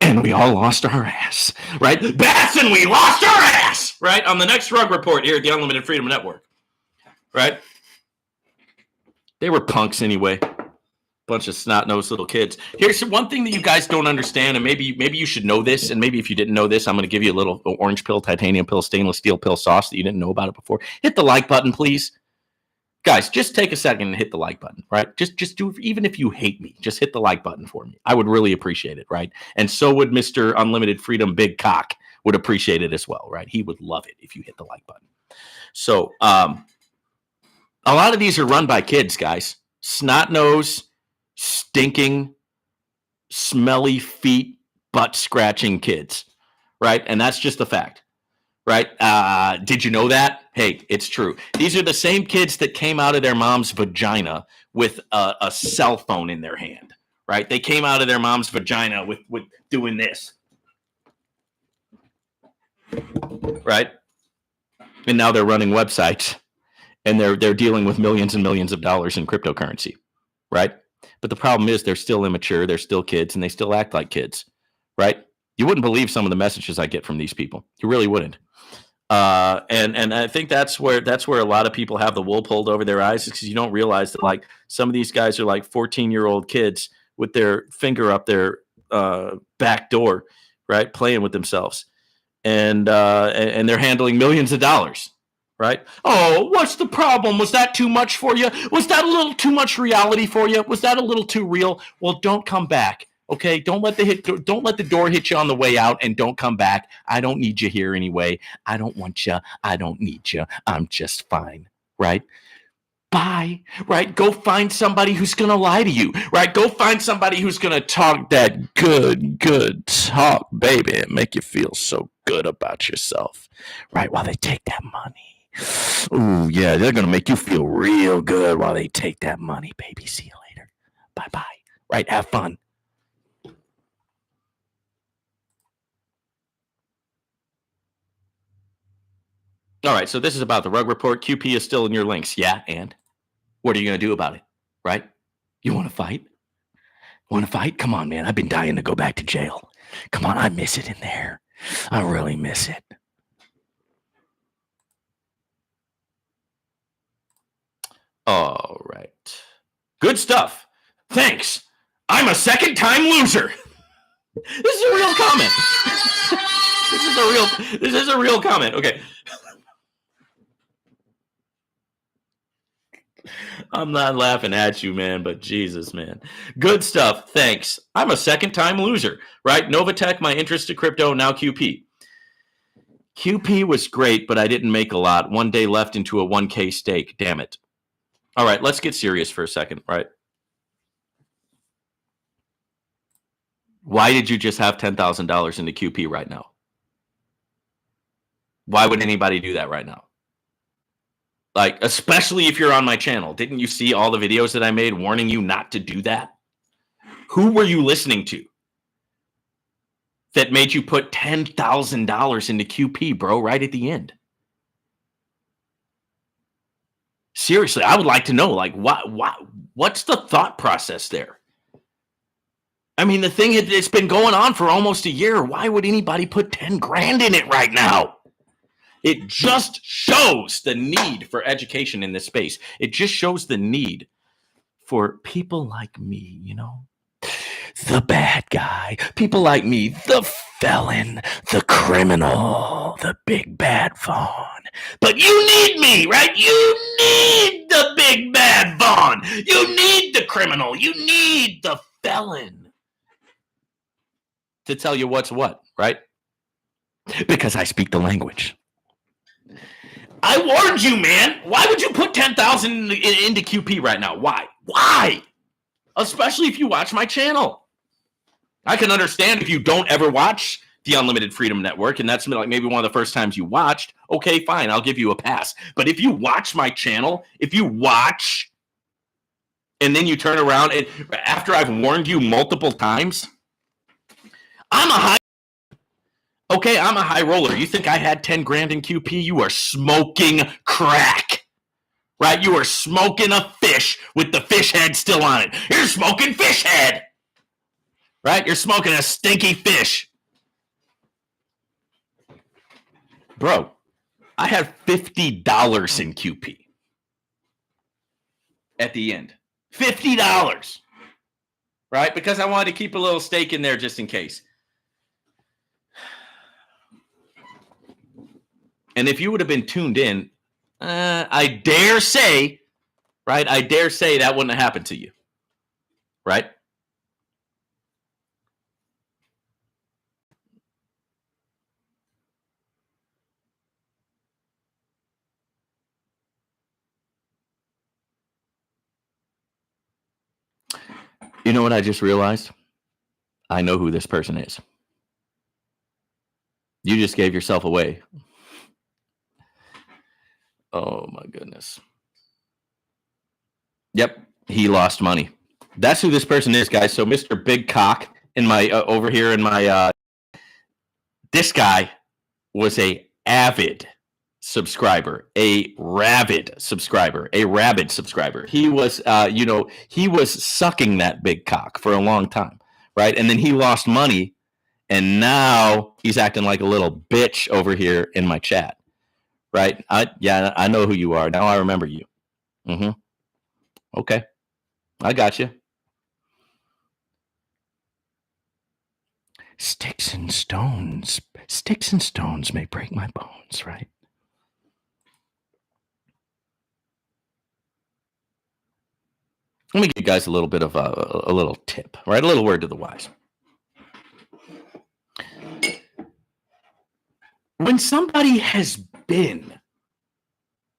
And we all lost our ass, right? Bass and we lost our ass, right? On the next Rug Report here at the Unlimited Freedom Network, right? They were punks anyway. Bunch of snot-nosed little kids. Here's one thing that you guys don't understand, and maybe you should know this, and maybe if you didn't know this, I'm going to give you a little orange pill, titanium pill, stainless steel pill sauce that you didn't know about it before. Hit the like button, please. Guys, just take a second and hit the like button, right? Just do it, even if you hate me, just hit the like button for me. I would really appreciate it, right? And so would Mr. Unlimited Freedom Big Cock would appreciate it as well, right? He would love it if you hit the like button. So, a lot of these are run by kids, guys. Snot-nosed, stinking, smelly feet, butt-scratching kids, right? And that's just a fact. Right? Did you know that? Hey, it's true. These are the same kids that came out of their mom's vagina with a cell phone in their hand, right? They came out of their mom's vagina with doing this, right? And now they're running websites, and they're dealing with millions and millions of dollars in cryptocurrency, right? But the problem is they're still immature, they're still kids, and they still act like kids, right? You wouldn't believe some of the messages I get from these people. You really wouldn't. And I think that's where a lot of people have the wool pulled over their eyes, because you don't realize that, like, some of these guys are like 14-year-old kids with their finger up their back door, right, playing with themselves, and they're handling millions of dollars, right? Oh, what's the problem? Was that too much for you? Was that a little too much reality for you? Was that a little too real? Well, don't come back. Okay, don't let the door hit you on the way out, and don't come back. I don't need you here anyway. I don't want you. I don't need you. I'm just fine, right? Bye, right? Go find somebody who's going to lie to you, right? Go find somebody who's going to talk that good talk, baby, and make you feel so good about yourself, right? While they take that money. Ooh, yeah, they're going to make you feel real good while they take that money, baby. See you later. Bye-bye, right? Have fun. All right, so this is about the Rug Report. QP is still in your links. Yeah, and what are you going to do about it, right? You want to fight? Want to fight? Come on, man. I've been dying to go back to jail. Come on, I miss it in there. I really miss it. All right. Good stuff. Thanks. I'm a second-time loser. This is a real comment. This is a real comment. Okay. I'm not laughing at you, man, but Jesus, man. Good stuff. Thanks. I'm a second-time loser, right? Novatech, my interest to crypto, now QP. QP was great, but I didn't make a lot. One day left into a 1K stake. Damn it. All right, let's get serious for a second, right? Why did you just have $10,000 into QP right now? Why would anybody do that right now? Like, especially if you're on my channel. Didn't you see all the videos that I made warning you not to do that? Who were you listening to that made you put $10,000 into QP, bro, right at the end? Seriously, I would like to know, like, what's the thought process there? I mean, the thing is, it's been going on for almost a year. Why would anybody put 10 grand in it right now? It just shows the need for education in this space. It just shows the need for people like me, you know, the bad guy, people like me, the felon, the criminal, the big bad Vaughn. But you need me, right? You need the big bad Vaughn. You need the criminal. You need the felon to tell you what's what, right? Because I speak the language. I warned you, man. Why would you put 10,000 into QP right now? Why? Why? Especially if you watch my channel. I can understand if you don't ever watch the Unlimited Freedom Network, and that's like maybe one of the first times you watched, okay, fine, I'll give you a pass. But if you watch my channel, if you watch and then you turn around and after I've warned you multiple times, I'm a high roller. You think I had 10 grand in QP? You are smoking crack, right? You are smoking a fish with the fish head still on it. You're smoking fish head, right? You're smoking a stinky fish. Bro, I had $50 in QP at the end. $50, right? Because I wanted to keep a little stake in there just in case. And if you would have been tuned in, I dare say, right? I dare say that wouldn't have happened to you, right? You know what I just realized? I know who this person is. You just gave yourself away. Oh my goodness. Yep, he lost money. That's who this person is, guys. So Mr. Big Cock in my over here in my this guy was a avid subscriber, a rabid subscriber. He was he was sucking that big cock for a long time, right? And then he lost money and now he's acting like a little bitch over here in my chat. Right? I know who you are. Now I remember you. Okay. I got you. Sticks and stones may break my bones, right? Let me give you guys a little bit of a little tip, right? A little word to the wise. When somebody has been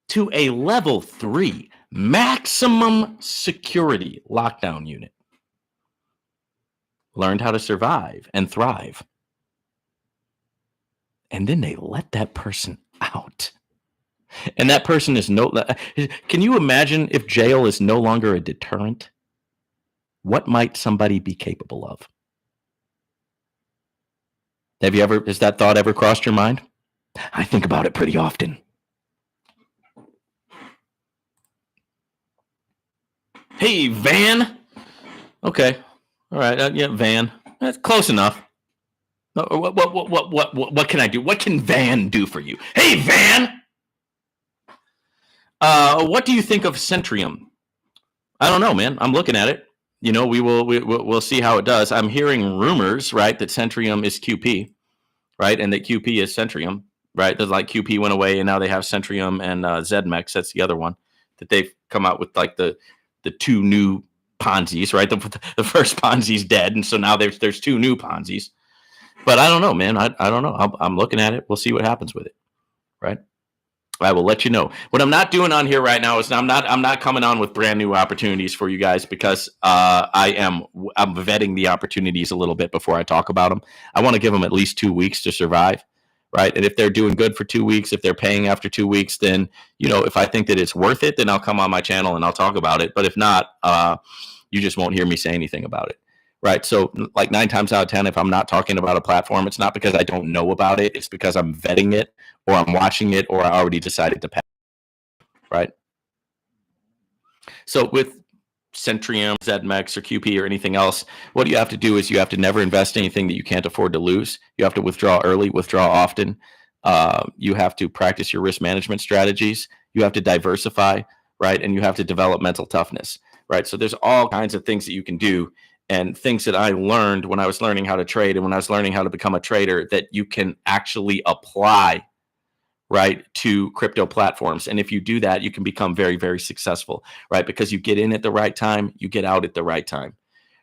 to a level 3 maximum security lockdown unit, learned how to survive and thrive, and then they let that person out, and that person is can you imagine if jail is no longer a deterrent? What might somebody be capable of? Has that thought ever crossed your mind? I think about it pretty often. Hey, Van. Okay. All right. Yeah, Van. That's close enough. What can I do? What can Van do for you? Hey, Van. What do you think of Centrium? I don't know, man. I'm looking at it. We'll see how it does. I'm hearing rumors, right, that Centrium is QP, right, and that QP is Centrium, right? There's like QP went away, and now they have Centrium and ZMEX. That's the other one that they've come out with, like the two new Ponzi's, right? The first Ponzi's dead, and so now there's two new Ponzi's. But I don't know, man. I don't know. I'm looking at it. We'll see what happens with it, right? I will let you know. What I'm not doing on here right now is I'm not coming on with brand new opportunities for you guys because I'm vetting the opportunities a little bit before I talk about them. I want to give them at least 2 weeks to survive, right? And if they're doing good for 2 weeks, if they're paying after 2 weeks, then if I think that it's worth it, then I'll come on my channel and I'll talk about it. But if not, you just won't hear me say anything about it. Right. So like 9 times out of 10, if I'm not talking about a platform, it's not because I don't know about it. It's because I'm vetting it or I'm watching it or I already decided to pass. Right. So with Centrium, ZMEX, or QP, or anything else, what you have to do is you have to never invest anything that you can't afford to lose. You have to withdraw early, withdraw often. You have to practice your risk management strategies. You have to diversify, right? And you have to develop mental toughness, right? So there's all kinds of things that you can do. And things that I learned when I was learning how to trade and when I was learning how to become a trader that you can actually apply, right, to crypto platforms. And if you do that, you can become very, very successful, right? Because you get in at the right time, you get out at the right time,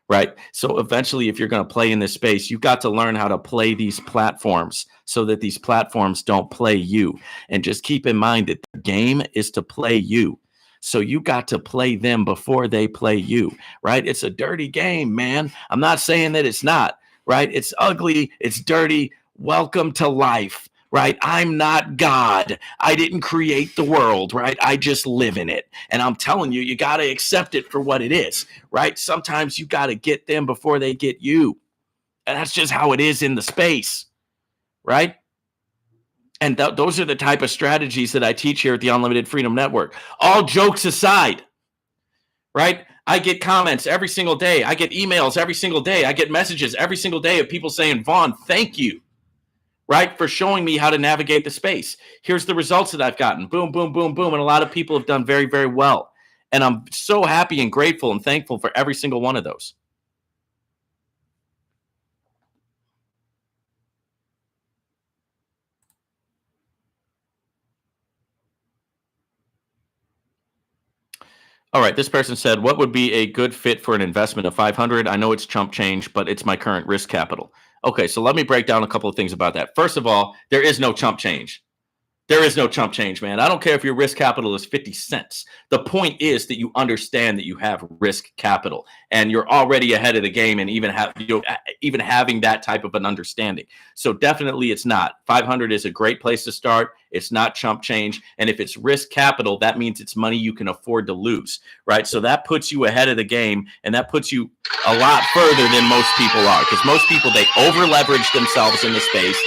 right? So eventually, if you're going to play in this space, you've got to learn how to play these platforms so that these platforms don't play you. And just keep in mind that the game is to play you. So you got to play them before they play you, right? It's a dirty game, man. I'm not saying that it's not, right? It's ugly. It's dirty. Welcome to life, right? I'm not God. I didn't create the world, right? I just live in it. And I'm telling you, you got to accept it for what it is, right? Sometimes you got to get them before they get you. And that's just how it is in the space, right? And those are the type of strategies that I teach here at the Unlimited Freedom Network. All jokes aside, right? I get comments every single day. I get emails every single day. I get messages every single day of people saying, Vaughn, thank you, right, for showing me how to navigate the space. Here's the results that I've gotten. Boom, boom, boom, boom. And a lot of people have done very, very well. And I'm so happy and grateful and thankful for every single one of those. All right, this person said, what would be a good fit for an investment of 500? I know it's chump change, but it's my current risk capital. Okay, so let me break down a couple of things about that. First of all, there is no chump change. There is no chump change, man. I don't care if your risk capital is 50 cents. The point is that you understand that you have risk capital and you're already ahead of the game, and even having that type of an understanding. So definitely it's not. 500 is a great place to start. It's not chump change. And if it's risk capital, that means it's money you can afford to lose, right? So that puts you ahead of the game, and that puts you a lot further than most people are, because most people, they over leverage themselves in the space.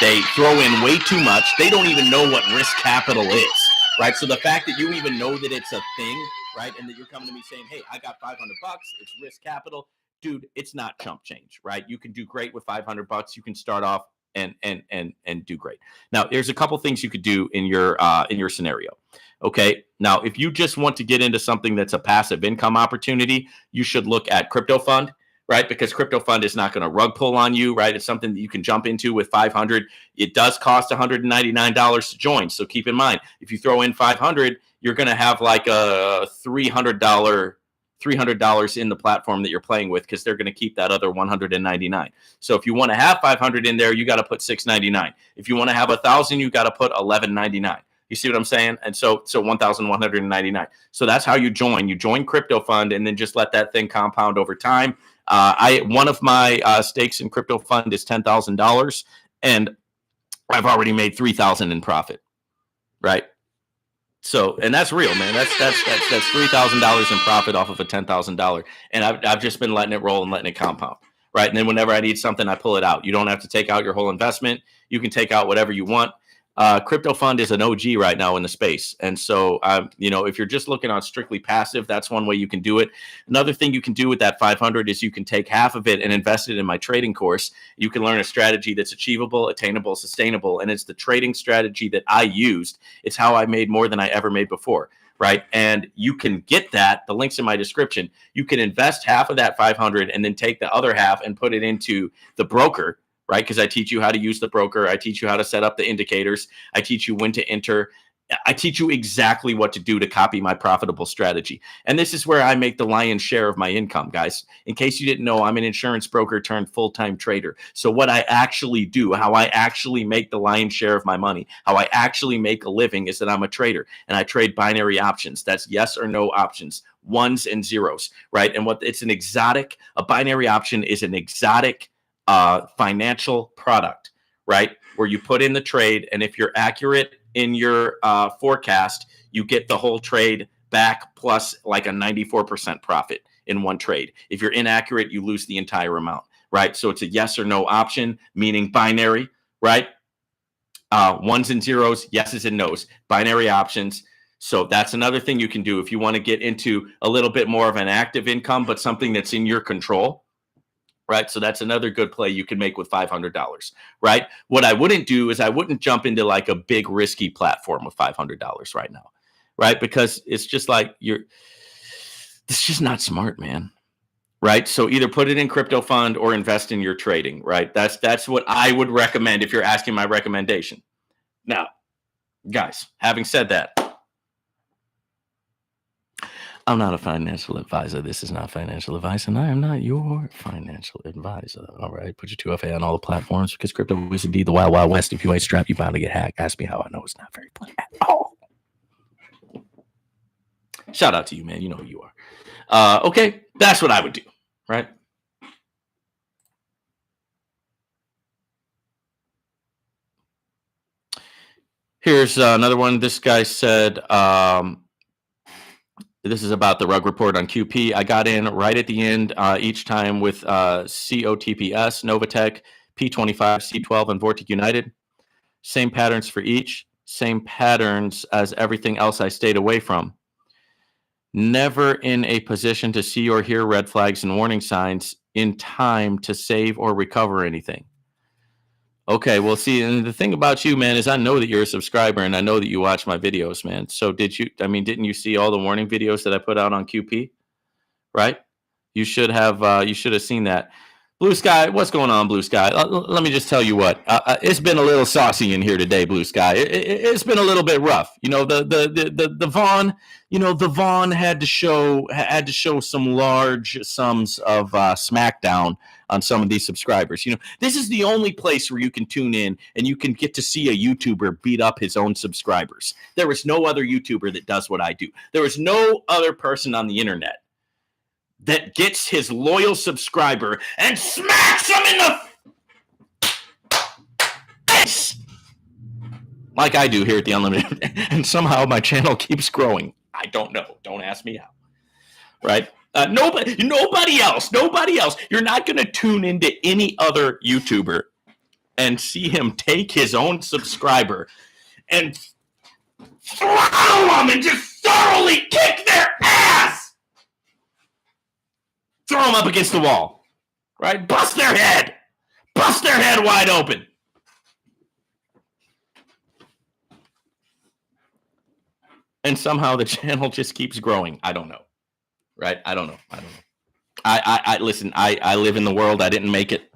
They throw in way too much. They don't even know what risk capital is, right? So the fact that you even know that it's a thing, right, and that you're coming to me saying, hey, I got $500, it's risk capital, dude, it's not chump change, right? You can do great with $500. You can start off and do great. Now, there's a couple things you could do in your scenario. Okay. Now, if you just want to get into something that's a passive income opportunity, you should look at crypto fund, right? Because crypto fund is not going to rug pull on you, right? It's something that you can jump into with 500. It does cost $199 to join. So keep in mind, if you throw in 500, you're going to have like a $300 in the platform that you're playing with, because they're going to keep that other 199. So if you want to have 500 in there, you got to put 699. If you want to have 1,000, you got to put 1199. You see what I'm saying? And so 1,199. So that's how you join. You join crypto fund and then just let that thing compound over time. One of my stakes in crypto fund is $10,000, and I've already made $3,000 in profit, right? So, and that's real, man. That's $3,000 in profit off of a $10,000, and I've just been letting it roll and letting it compound, right? And then whenever I need something, I pull it out. You don't have to take out your whole investment. You can take out whatever you want. Crypto fund is an OG right now in the space. And so, if you're just looking on strictly passive, that's one way you can do it. Another thing you can do with that 500 is you can take half of it and invest it in my trading course. You can learn a strategy that's achievable, attainable, sustainable. And it's the trading strategy that I used. It's how I made more than I ever made before. Right. And you can get that. The link's in my description. You can invest half of that 500 and then take the other half and put it into the broker. Right? Because I teach you how to use the broker. I teach you how to set up the indicators. I teach you when to enter. I teach you exactly what to do to copy my profitable strategy. And this is where I make the lion's share of my income, guys. In case you didn't know, I'm an insurance broker turned full-time trader. So what I actually do, how I actually make the lion's share of my money, how I actually make a living, is that I'm a trader, and I trade binary options. That's yes or no options, ones and zeros, right? And a binary option is an exotic financial product, right? Where you put in the trade, and if you're accurate in your forecast, you get the whole trade back plus like a 94% profit in one trade. If you're inaccurate, you lose the entire amount, right? So it's a yes or no option, meaning binary, right? Ones and zeros, yeses and nos, binary options. So that's another thing you can do if you want to get into a little bit more of an active income, but something that's in your control. Right. So that's another good play you can make with $500. Right. What I wouldn't do is I wouldn't jump into like a big risky platform with $500 right now. Right. Because it's just like it's just not smart, man. Right. So either put it in crypto fund or invest in your trading. Right. That's what I would recommend if you're asking my recommendation. Now, guys, having said that, I'm not a financial advisor. This is not financial advice, and I am not your financial advisor. All right. Put your 2FA on all the platforms, because crypto is indeed the wild, wild west. If you ain't strapped, you're bound to get hacked. Ask me how I know. It's not very fun at all. Shout out to you, man. You know who you are. Okay. That's what I would do. Right. Here's another one. This guy said, this is about the rug report on QP. I got in right at the end each time with COTPS, Novatech, P25, C12, and Vortic United. Same patterns for each. Same patterns as everything else I stayed away from. Never in a position to see or hear red flags and warning signs in time to save or recover anything. Okay, well, see, and the thing about you, man, is I know that you're a subscriber and I know that you watch my videos, man. So didn't you see all the warning videos that I put out on QP? Right? You should have seen that. Blue Sky, what's going on, Blue Sky? Let me just tell you what. It's been a little saucy in here today, Blue Sky. It's been a little bit rough. You know, the Vaughn, the Vaughn had to show some large sums of smackdown on some of these subscribers. This is the only place where you can tune in and you can get to see a YouTuber beat up his own subscribers. There is no other YouTuber that does what I do. There is no other person on the internet that gets his loyal subscriber and smacks him in the face like I do here at the Unlimited. And somehow my channel keeps growing. I don't know. Don't ask me how. Right? Nobody else. You're not going to tune into any other YouTuber and see him take his own subscriber and throttle them and just thoroughly kick their ass. Throw them up against the wall, right? Bust their head wide open. And somehow the channel just keeps growing. I don't know, right? I don't know. I listen. I live in the world. I didn't make it,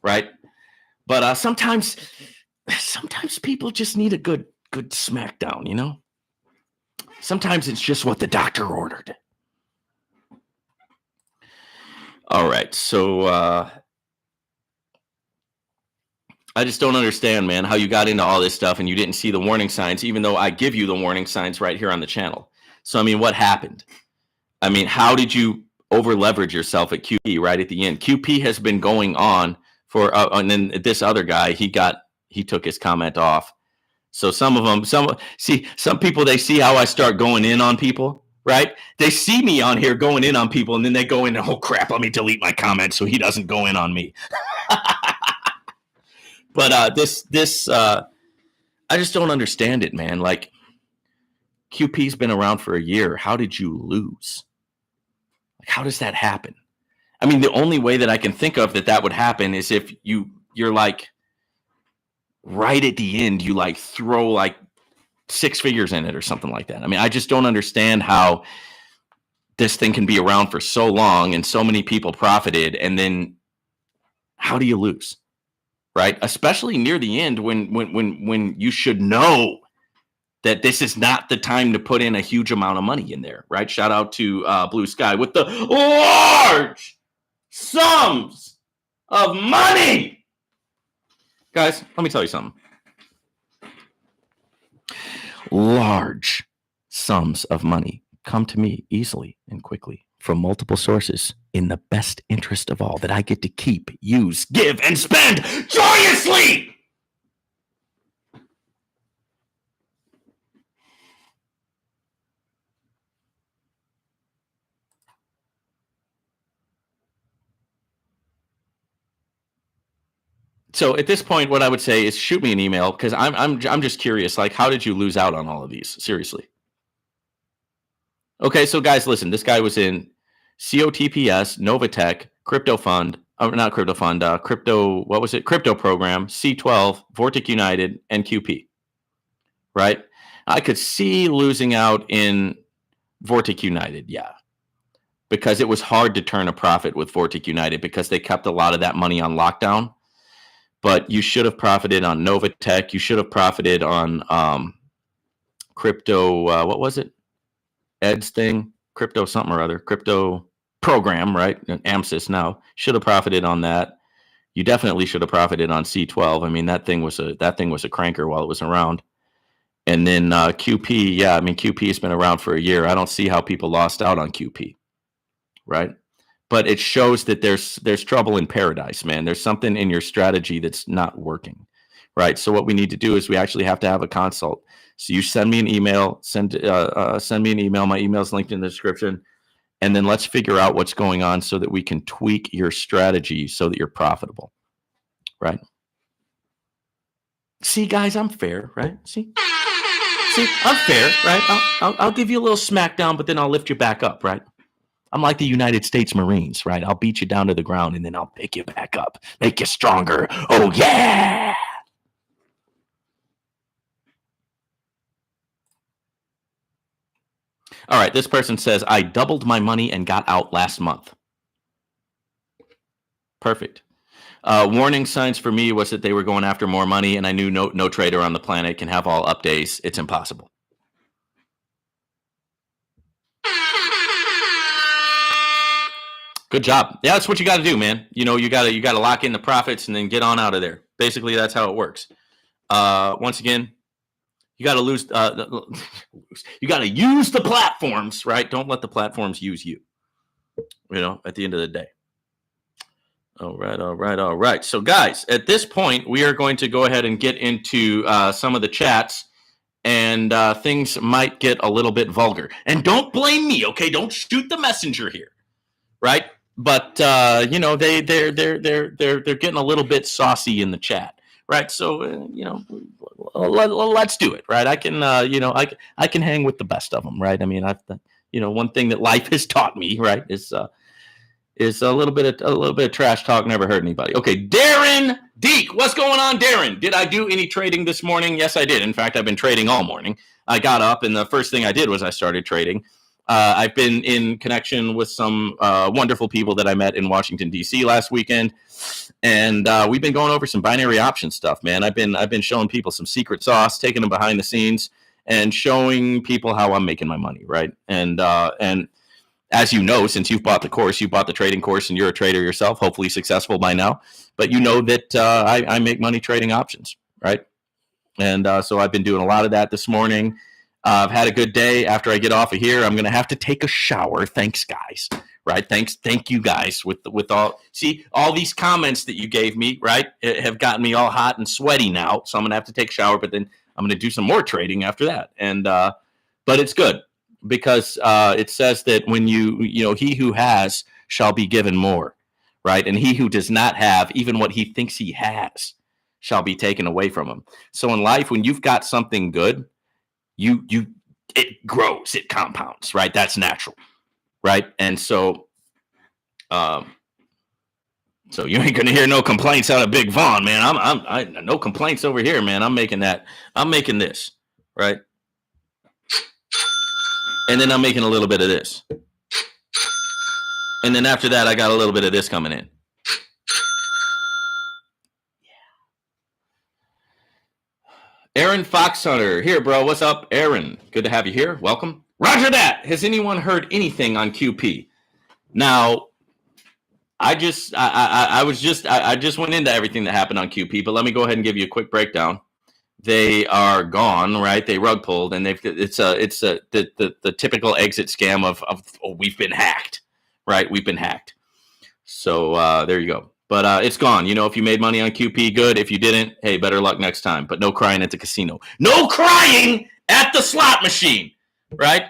right? But sometimes people just need a good smackdown. Sometimes it's just what the doctor ordered. All right, so I just don't understand, man, how you got into all this stuff and you didn't see the warning signs, even though I give you the warning signs right here on the channel. So, I mean, what happened? I mean, how did you over-leverage yourself at QP right at the end? QP has been going on for, and then this other guy, he took his comment off. So some people, they see how I start going in on people. Right? They see me on here going in on people, and then they go in and, oh, crap, let me delete my comment so he doesn't go in on me. But I just don't understand it, man. Like, QP's been around for a year. How did you lose? Like, how does that happen? I mean, the only way that I can think of that would happen is if you're like, right at the end, you like throw like 6 figures in it or something like that. I mean, I just don't understand how this thing can be around for so long and so many people profited, and then how do you lose, right? Especially near the end when you should know that this is not the time to put in a huge amount of money in there, right? Shout out to Blue Sky with the large sums of money. Guys, let me tell you something. Large sums of money come to me easily and quickly from multiple sources in the best interest of all that I get to keep, use, give, and spend joyously. So at this point, what I would say is shoot me an email, because I'm just curious. Like, how did you lose out on all of these? Seriously. Okay, so guys, listen. This guy was in COTPS, Novatech, Crypto Fund, not Crypto Fund, Crypto. What was it? Crypto Program, C12, Vortic United, and QP. Right? I could see losing out in Vortic United, yeah, because it was hard to turn a profit with Vortic United because they kept a lot of that money on lockdown. But you should have profited on Novatech. You should have profited on crypto. What was it? Ed's thing, crypto something or other, crypto program, right? AMSIS now. Should have profited on that. You definitely should have profited on C12. I mean, that thing was a cranker while it was around. And then QP, yeah, I mean, QP has been around for a year. I don't see how people lost out on QP, right? But it shows that there's trouble in paradise, man. There's something in your strategy that's not working, right? So what we need to do is we actually have to have a consult. So you send me an email, send me an email. My email is linked in the description. And then let's figure out what's going on so that we can tweak your strategy so that you're profitable, right? See, guys, I'm fair, right? See, I'm fair, right? I'll give you a little smackdown, but then I'll lift you back up, right? I'm like the United States Marines, right? I'll beat you down to the ground and then I'll pick you back up, make you stronger. Oh, yeah. All right, this person says, I doubled my money and got out last month. Perfect. Warning signs for me was that they were going after more money, and I knew no trader on the planet can have all up days. It's impossible. Good job. Yeah, that's what you got to do, man. You know, you got to lock in the profits and then get on out of there. Basically, that's how it works. Once again, you got to you got to use the platforms, right? Don't let the platforms use you. You know, at the end of the day. All right. So, guys, at this point, we are going to go ahead and get into some of the chats, and things might get a little bit vulgar. And don't blame me, okay? Don't shoot the messenger here, right? But you know, they're getting a little bit saucy in the chat, right? So you know, let's do it, right? I can you know, I can hang with the best of them, right? I mean, you know, one thing that life has taught me, right, is a little bit of trash talk never hurt anybody. Okay, Darren Deek, what's going on, Darren? Did I do any trading this morning? Yes, I did. In fact, I've been trading all morning. I got up, and the first thing I did was I started trading. I've been in connection with some wonderful people that I met in Washington, D.C. last weekend, and we've been going over some binary option stuff, man. I've been showing people some secret sauce, taking them behind the scenes, and showing people how I'm making my money, right? And as you know, since you've bought the course, you bought the trading course, and you're a trader yourself, hopefully successful by now. But you know that I make money trading options, right? And so I've been doing a lot of that this morning. I've had a good day. After I get off of here, I'm going to have to take a shower. Thanks, guys. Right? Thank you, guys. With all these comments that you gave me, right, have gotten me all hot and sweaty now. So I'm going to have to take a shower, but then I'm going to do some more trading after that. And but it's good because it says that when you know, he who has shall be given more, right? And he who does not have, even what he thinks he has, shall be taken away from him. So in life, when you've got something good, it grows, it compounds, right? That's natural, right? And so so you ain't gonna hear no complaints out of Big Vaughn, man. I no complaints over here, man. I'm making this, right? And then I'm making a little bit of this, and then after that, I got a little bit of this coming in. Aaron Foxhunter. Here, bro. What's up, Aaron? Good to have you here. Welcome. Roger that. Has anyone heard anything on QP? Now, I just went into everything that happened on QP, but let me go ahead and give you a quick breakdown. They are gone, right? They rug pulled, and it's the typical exit scam of we've been hacked, right? We've been hacked. So there you go. But it's gone. You know, if you made money on QP, good. If you didn't, hey, better luck next time. But no crying at the casino. No crying at the slot machine, right?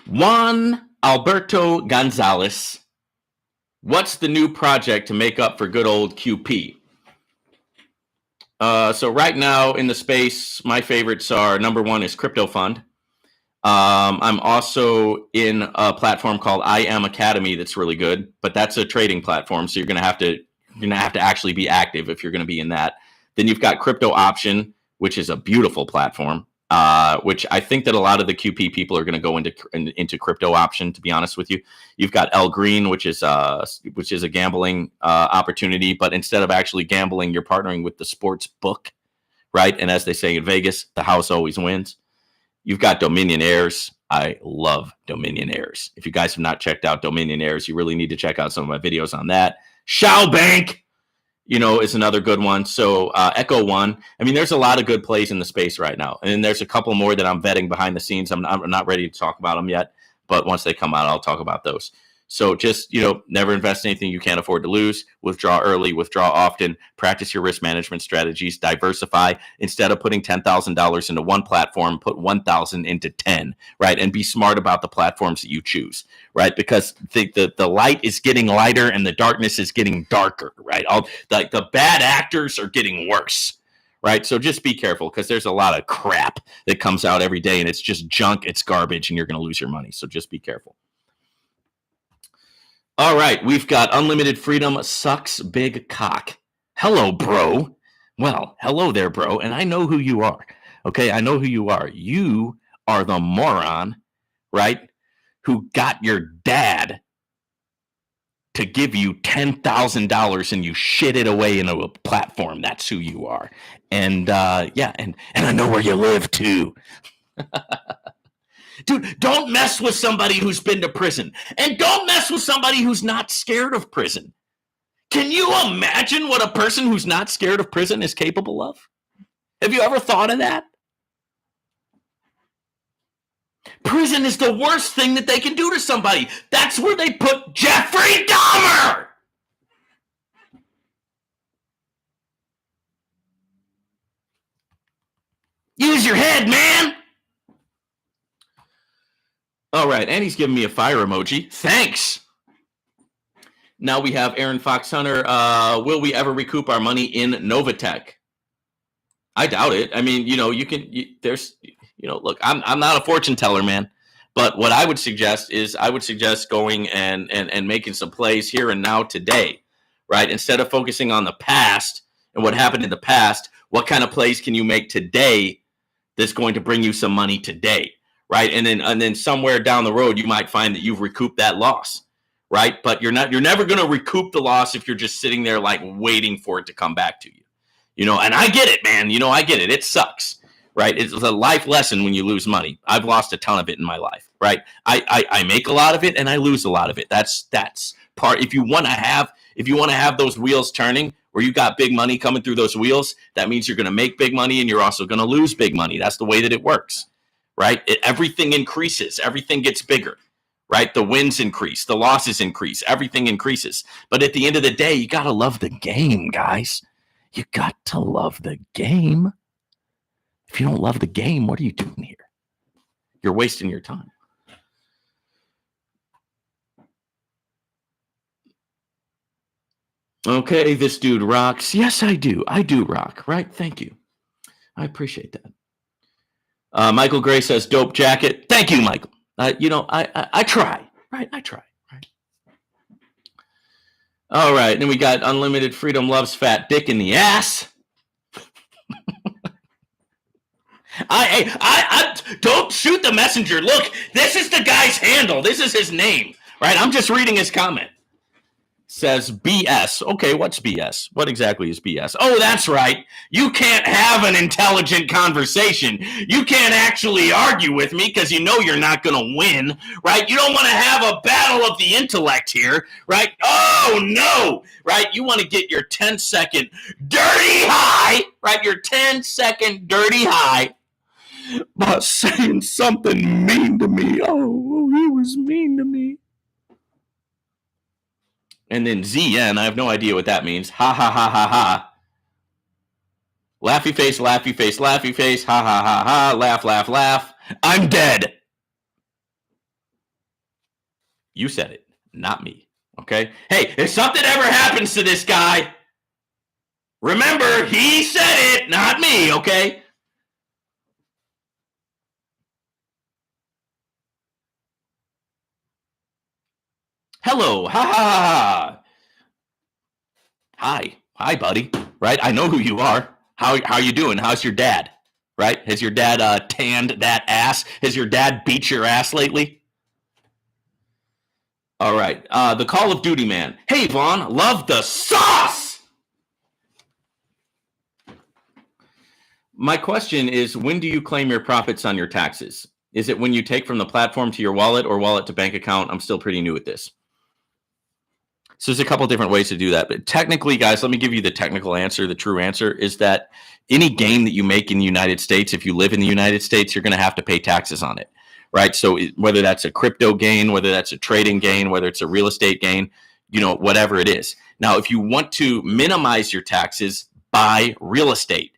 Juan Alberto Gonzalez. What's the new project to make up for good old QP? So right now in the space, my favorites are, number one is Crypto Fund. I'm also in a platform called I Am Academy that's really good, but that's a trading platform, so you're gonna have to actually be active if you're gonna be in that. Then you've got Crypto Option, which is a beautiful platform, which I think that a lot of the QP people are gonna go into Crypto Option. To be honest with you, you've got El Green, which is a gambling opportunity, but instead of actually gambling, you're partnering with the sports book, right? And as they say in Vegas, the house always wins. You've got Dominionaires. I love Dominionaires. If you guys have not checked out Dominionaires, you really need to check out some of my videos on that. Shao Bank. is another good one. So Echo One. I mean, there's a lot of good plays in the space right now, and there's a couple more that I'm vetting behind the scenes. I'm not ready to talk about them yet, but once they come out, I'll talk about those. So just, never invest in anything you can't afford to lose. Withdraw early, withdraw often, practice your risk management strategies, diversify. Instead of putting $10,000 into one platform, put 1,000 into 10, right? And be smart about the platforms that you choose, right? Because the light is getting lighter and the darkness is getting darker, right? The bad actors are getting worse, right? So just be careful, because there's a lot of crap that comes out every day, and it's just junk, it's garbage, and you're going to lose your money. So just be careful. All right, we've got Unlimited Freedom Sucks Big Cock. Hello, bro. Well, hello there, bro. And I know who you are. Okay, I know who you are. You are the moron, right, who got your dad to give you $10,000 and you shit it away into a platform. That's who you are. And and I know where you live too. Dude, don't mess with somebody who's been to prison. And don't mess with somebody who's not scared of prison. Can you imagine what a person who's not scared of prison is capable of? Have you ever thought of that? Prison is the worst thing that they can do to somebody. That's where they put Jeffrey Dahmer. Use your head, man. All right, and he's giving me a fire emoji. Thanks. Now we have Aaron Fox Hunter. Will we ever recoup our money in Novatech? I doubt it. I mean, look, I'm not a fortune teller, man. But what I would suggest is going and making some plays here and now today, right? Instead of focusing on the past and what happened in the past, what kind of plays can you make today that's going to bring you some money today? Right. And then somewhere down the road, you might find that you've recouped that loss. Right. But you're never going to recoup the loss if you're just sitting there like waiting for it to come back to you. And I get it, man. I get it. It sucks. Right. It's a life lesson when you lose money. I've lost a ton of it in my life. Right. I make a lot of it and I lose a lot of it. That's part. If you want to have those wheels turning, where you got big money coming through those wheels, that means you're going to make big money and you're also going to lose big money. That's the way that it works. Right? Everything increases. Everything gets bigger. Right? The wins increase. The losses increase. Everything increases. But at the end of the day, you got to love the game, guys. You got to love the game. If you don't love the game, what are you doing here? You're wasting your time. Okay, this dude rocks. Yes, I do. I do rock. Right? Thank you. I appreciate that. Michael Gray says, dope jacket. Thank you, Michael. I try, right? I try, right? All right. Then we got Unlimited Freedom Loves Fat Dick in the Ass. I don't shoot the messenger. Look, this is the guy's handle. This is his name, right? I'm just reading his comment. Says BS. Okay, what's BS? What exactly is BS? Oh, that's right. You can't have an intelligent conversation. You can't actually argue with me because you know you're not going to win, right? You don't want to have a battle of the intellect here, right? Oh, no, right? You want to get your 10-second dirty high, right? Your 10-second dirty high by saying something mean to me. Oh, he was mean to me. And then ZN, I have no idea what that means. Ha, ha, ha, ha, ha. Laughy face, laughy face, laughy face. Ha, ha, ha, ha. Laugh, laugh, laugh. I'm dead. You said it, not me. Okay? Hey, if something ever happens to this guy, remember, he said it, not me, okay? Hello. Ha, ha, ha, ha. Hi, buddy. Right? I know who you are. How you doing? How's your dad? Right? Has your dad tanned that ass? Has your dad beat your ass lately? All right. The Call of Duty man. Hey, Vaughn, love the sauce. My question is, when do you claim your profits on your taxes? Is it when you take from the platform to your wallet or wallet to bank account? I'm still pretty new at this. So there's a couple different ways to do that. But technically, guys, let me give you the technical answer. The true answer is that any gain that you make in the United States, if you live in the United States, you're going to have to pay taxes on it, right? So whether that's a crypto gain, whether that's a trading gain, whether it's a real estate gain, whatever it is. Now, if you want to minimize your taxes, buy real estate,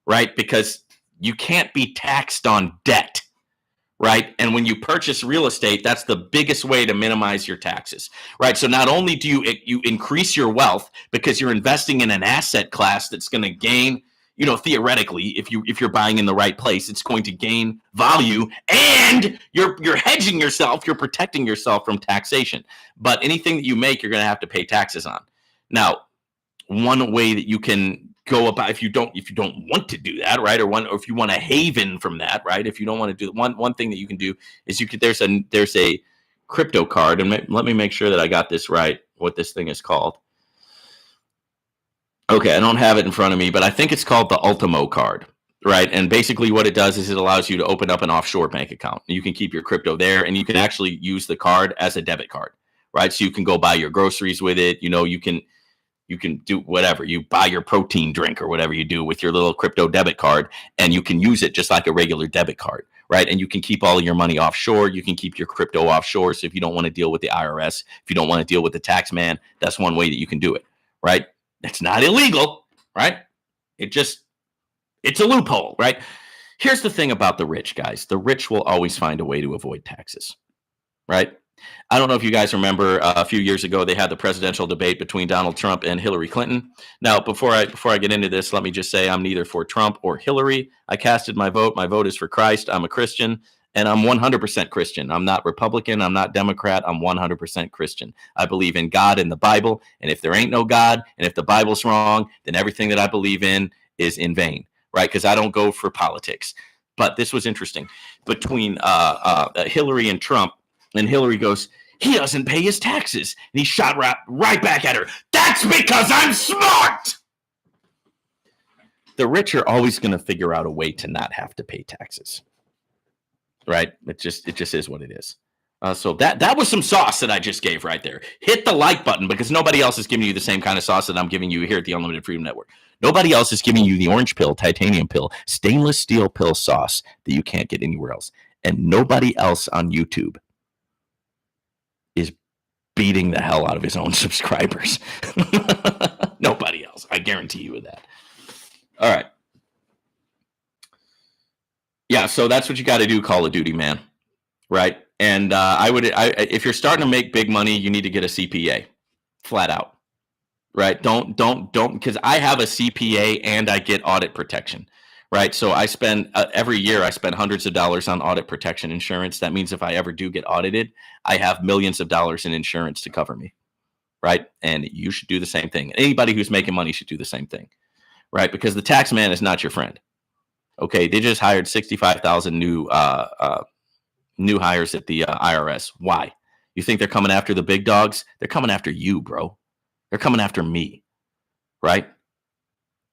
right? Because you can't be taxed on debt. Right. And when you purchase real estate, that's the biggest way to minimize your taxes. Right. So not only do you increase your wealth because you're investing in an asset class that's going to gain, theoretically, if you're buying in the right place, it's going to gain value, and you're hedging yourself, you're protecting yourself from taxation. But anything that you make, you're going to have to pay taxes on. Now, one way that you can go about, if you don't want to do that, right, or if you want a haven from that, right, if you don't want to do one thing that you can do is there's a crypto card, and let me make sure that I got this right, what this thing is called. Okay, I don't have it in front of me, but I think it's called the Ultimo card, right? And basically what it does is it allows you to open up an offshore bank account. You can keep your crypto there, and you can actually use the card as a debit card, right? So you can go buy your groceries with it. You can do whatever. You buy your protein drink or whatever you do with your little crypto debit card, and you can use it just like a regular debit card, right? And you can keep all of your money offshore. You can keep your crypto offshore. So if you don't want to deal with the IRS, if you don't want to deal with the tax man, that's one way that you can do it, right? It's not illegal, right? It's a loophole, right? Here's the thing about the rich, guys. The rich will always find a way to avoid taxes, right? I don't know if you guys remember a few years ago, they had the presidential debate between Donald Trump and Hillary Clinton. Now, before I get into this, let me just say I'm neither for Trump or Hillary. I casted my vote. My vote is for Christ. I'm a Christian, and I'm 100% Christian. I'm not Republican. I'm not Democrat. I'm 100% Christian. I believe in God and the Bible, and if there ain't no God, and if the Bible's wrong, then everything that I believe in is in vain, right? Because I don't go for politics. But this was interesting between Hillary and Trump. And Hillary goes, he doesn't pay his taxes. And he shot right back at her. That's because I'm smart. The rich are always going to figure out a way to not have to pay taxes. Right? It just is what it is. So that was some sauce that I just gave right there. Hit the like button, because nobody else is giving you the same kind of sauce that I'm giving you here at the Unlimited Freedom Network. Nobody else is giving you the orange pill, titanium pill, stainless steel pill sauce that you can't get anywhere else. And nobody else on YouTube is beating the hell out of his own subscribers. Nobody else. I guarantee you that. All right. Yeah, so that's what you got to do, Call of Duty, man. Right? And if you're starting to make big money, you need to get a CPA, flat out. Right? Don't, because I have a CPA and I get audit protection. Right. So I spend every year I spend hundreds of dollars on audit protection insurance. That means if I ever do get audited, I have millions of dollars in insurance to cover me. Right. And you should do the same thing. Anybody who's making money should do the same thing. Right. Because the tax man is not your friend. OK, they just hired 65,000 new hires at the IRS. Why? You think they're coming after the big dogs? They're coming after you, bro. They're coming after me. Right.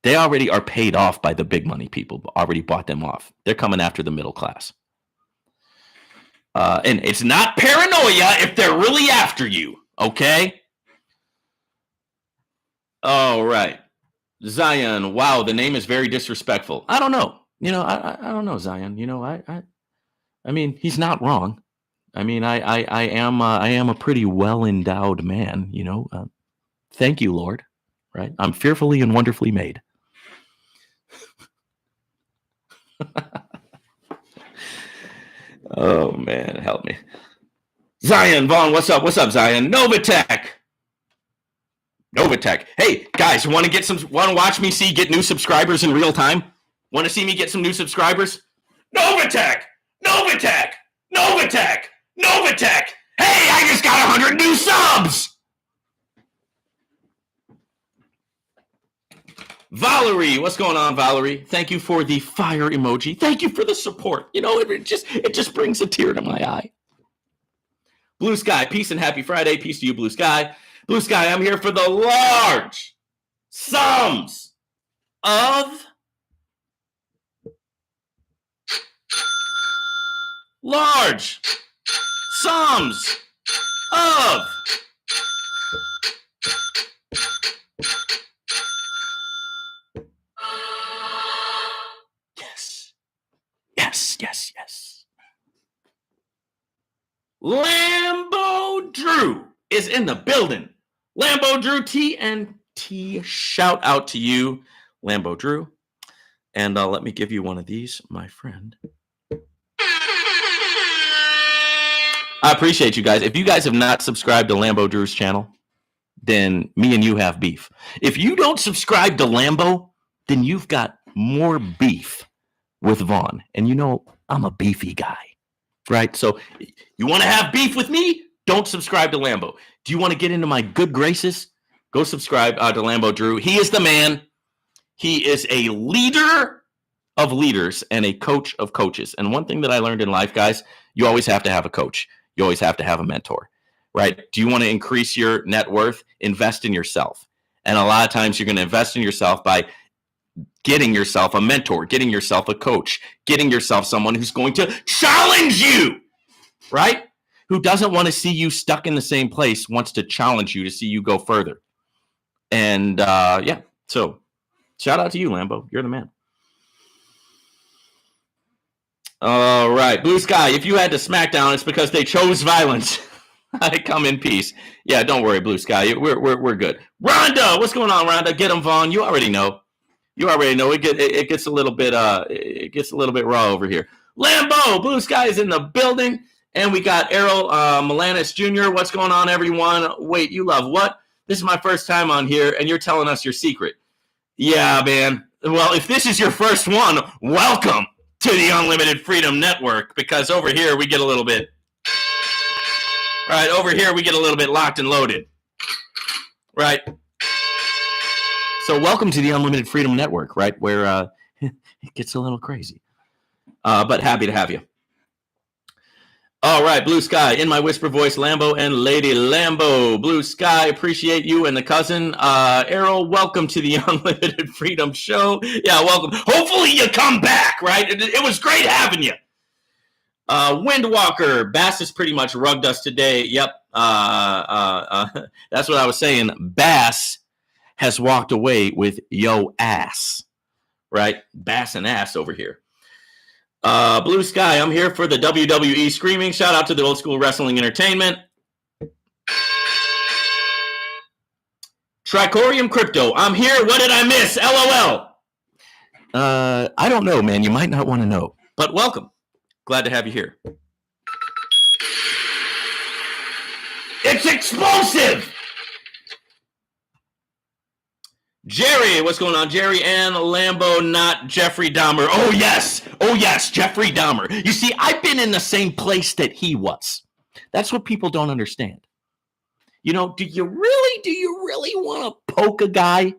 They already are paid off by the big money people, already bought them off. They're coming after the middle class. And it's not paranoia if they're really after you, okay? All right. Zion, wow, the name is very disrespectful. I don't know. I don't know, Zion. I mean, he's not wrong. I mean, I am a pretty well-endowed man, thank you, Lord, right? I'm fearfully and wonderfully made. Oh man, help me. Zion Vaughn, what's up? What's up, Zion? Novatech. Hey guys, want to watch me get new subscribers in real time? Want to see me get some new subscribers? Novatech. Hey, I just got 100 new subs. Valerie, what's going on, Valerie? Thank you for the fire emoji. Thank you for the support. It just brings a tear to my eye. Blue Sky, peace and happy Friday. Peace to you, Blue Sky. Blue Sky, I'm here for the large sums of Lambo Drew is in the building. Lambo Drew, TNT, shout out to you, Lambo Drew. And let me give you one of these, my friend. I appreciate you guys. If you guys have not subscribed to Lambo Drew's channel, then me and you have beef. If you don't subscribe to Lambo, then you've got more beef with Vaughn. And you know, I'm a beefy guy, right? So you want to have beef with me? Don't subscribe to Lambo. Do you want to get into my good graces? Go subscribe to Lambo Drew. He is the man. He is a leader of leaders and a coach of coaches. And one thing that I learned in life, guys, you always have to have a coach. You always have to have a mentor, right? Do you want to increase your net worth? Invest in yourself. And a lot of times you're going to invest in yourself by getting yourself a mentor, getting yourself a coach, getting yourself someone who's going to challenge you, right? Who doesn't want to see you stuck in the same place, wants to challenge you to see you go further. And yeah, so shout out to you, Lambo. You're the man. All right, Blue Sky, if you had to SmackDown, it's because they chose violence. I come in peace. Yeah, don't worry, Blue Sky. We're good. Rhonda, what's going on, Rhonda? Get him, Vaughn. You already know. It gets a little bit raw over here. Lambo, Blue Sky is in the building, and we got Errol Milanis Jr. What's going on, everyone? Wait, you love what? This is my first time on here, and you're telling us your secret. Yeah, man. Well, if this is your first one, welcome to the Unlimited Freedom Network, because over here we get a little bit, right? Over here we get a little bit locked and loaded, right? So welcome to the Unlimited Freedom Network, right? Where it gets a little crazy, but happy to have you. All right, Blue Sky, in my whisper voice, Lambo and Lady Lambo. Blue Sky, appreciate you and the cousin. Errol, welcome to the Unlimited Freedom Show. Yeah, welcome. Hopefully you come back, right? It was great having you. Windwalker, Bass has pretty much rugged us today. Yep, that's what I was saying. Bass has walked away with yo ass, right? Bass and ass over here. Blue Sky, I'm here for the WWE screaming. Shout out to the Old School Wrestling Entertainment. Tricorium Crypto, I'm here. What did I miss? LOL. I don't know, man. You might not want to know, but welcome. Glad to have you here. It's explosive. Jerry, what's going on? Jerry and Lambo, not Jeffrey Dahmer. Oh, yes, Jeffrey Dahmer. You see, I've been in the same place that he was. That's what people don't understand. You know, do you really want to poke a guy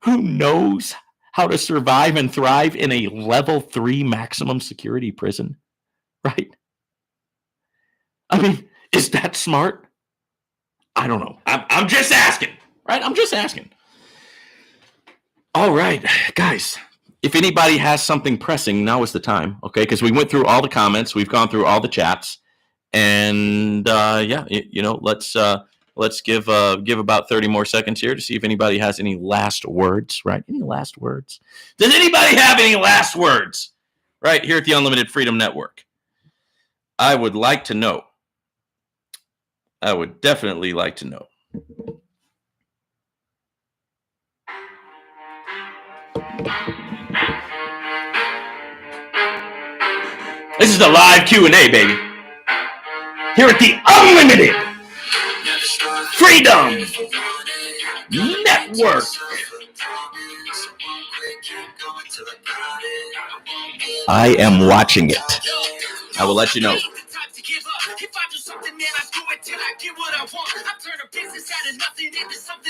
who knows how to survive and thrive in a level 3 maximum security prison? Right? I mean, is that smart? I don't know. I'm just asking. Right? I'm just asking. All right, guys. If anybody has something pressing, now is the time, okay? Because we went through all the comments, we've gone through all the chats, and yeah, you know, let's give about 30 more seconds here to see if anybody has any last words. Right? Any last words? Does anybody have any last words? Right here at the Unlimited Freedom Network. I would like to know. I would definitely like to know. This is the live Q&A, baby. Here at the Unlimited Freedom Network. I am watching it. I will let you know.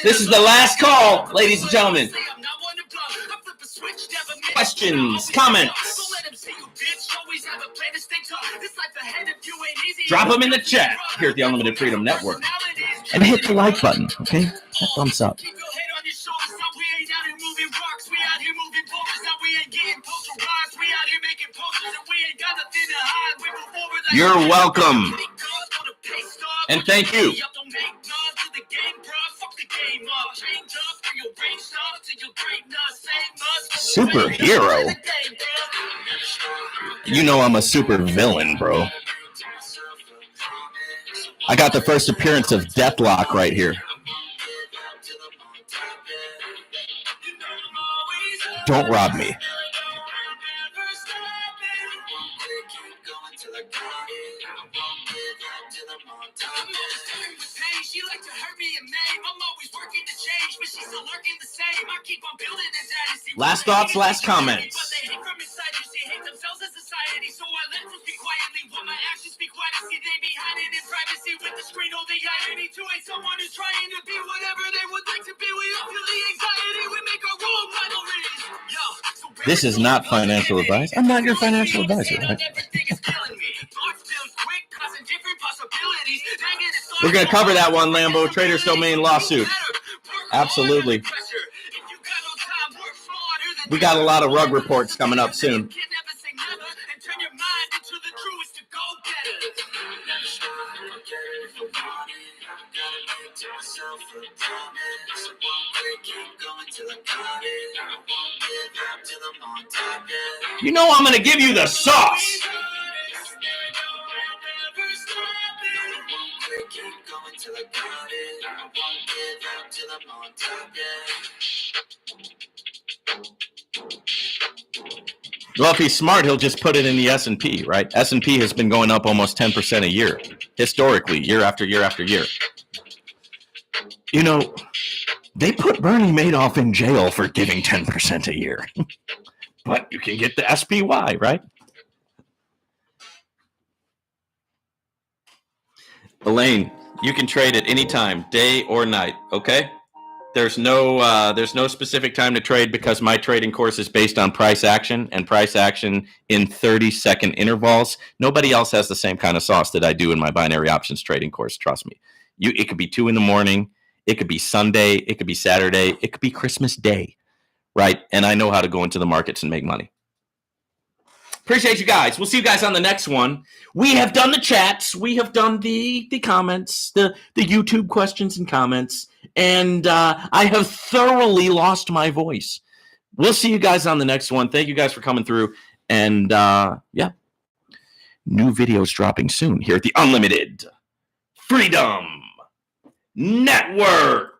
This is the last call, ladies and gentlemen. Questions, comments. Drop them in the chat here at the Unlimited Freedom Network. And hit the like button, okay? That thumbs up. You're welcome. And thank you. Superhero? You know I'm a super villain, bro. I got the first appearance of Deathlock right here. Don't rob me. She like to hurt me and name. I'm always working to change, but she's still lurking the same. I keep on building this dynasty. Last thoughts, last comments. But they hate from inside you, see, hate themselves as society. So I let them speak quietly, while my actions speak quietly. They be hiding in privacy with the screen holding irony to hate someone who's trying to be whatever they would like to be. We all feel the anxiety, we make our own rivalries. Yo, so this is not financial advice. I'm not your financial advisor, right? We're going to cover that one, Lambo. Traders Domain lawsuit. Absolutely. We got a lot of rug reports coming up soon. You know I'm going to give you the sauce. Well, if he's smart, he'll just put it in the S&P, right? S&P has been going up almost 10% a year, historically, year after year after year. You know, they put Bernie Madoff in jail for giving 10% a year. But you can get the SPY, right? Elaine, you can trade at any time, day or night, okay? There's no specific time to trade because my trading course is based on price action and price action in 30-second intervals. Nobody else has the same kind of sauce that I do in my binary options trading course. Trust me. It could be 2 a.m. It could be Sunday. It could be Saturday. It could be Christmas Day, right? And I know how to go into the markets and make money. Appreciate you guys. We'll see you guys on the next one. We have done the chats. We have done the comments, the YouTube questions and comments. And I have thoroughly lost my voice. We'll see you guys on the next one. Thank you guys for coming through. And yeah, new videos dropping soon here at the Unlimited Freedom Network.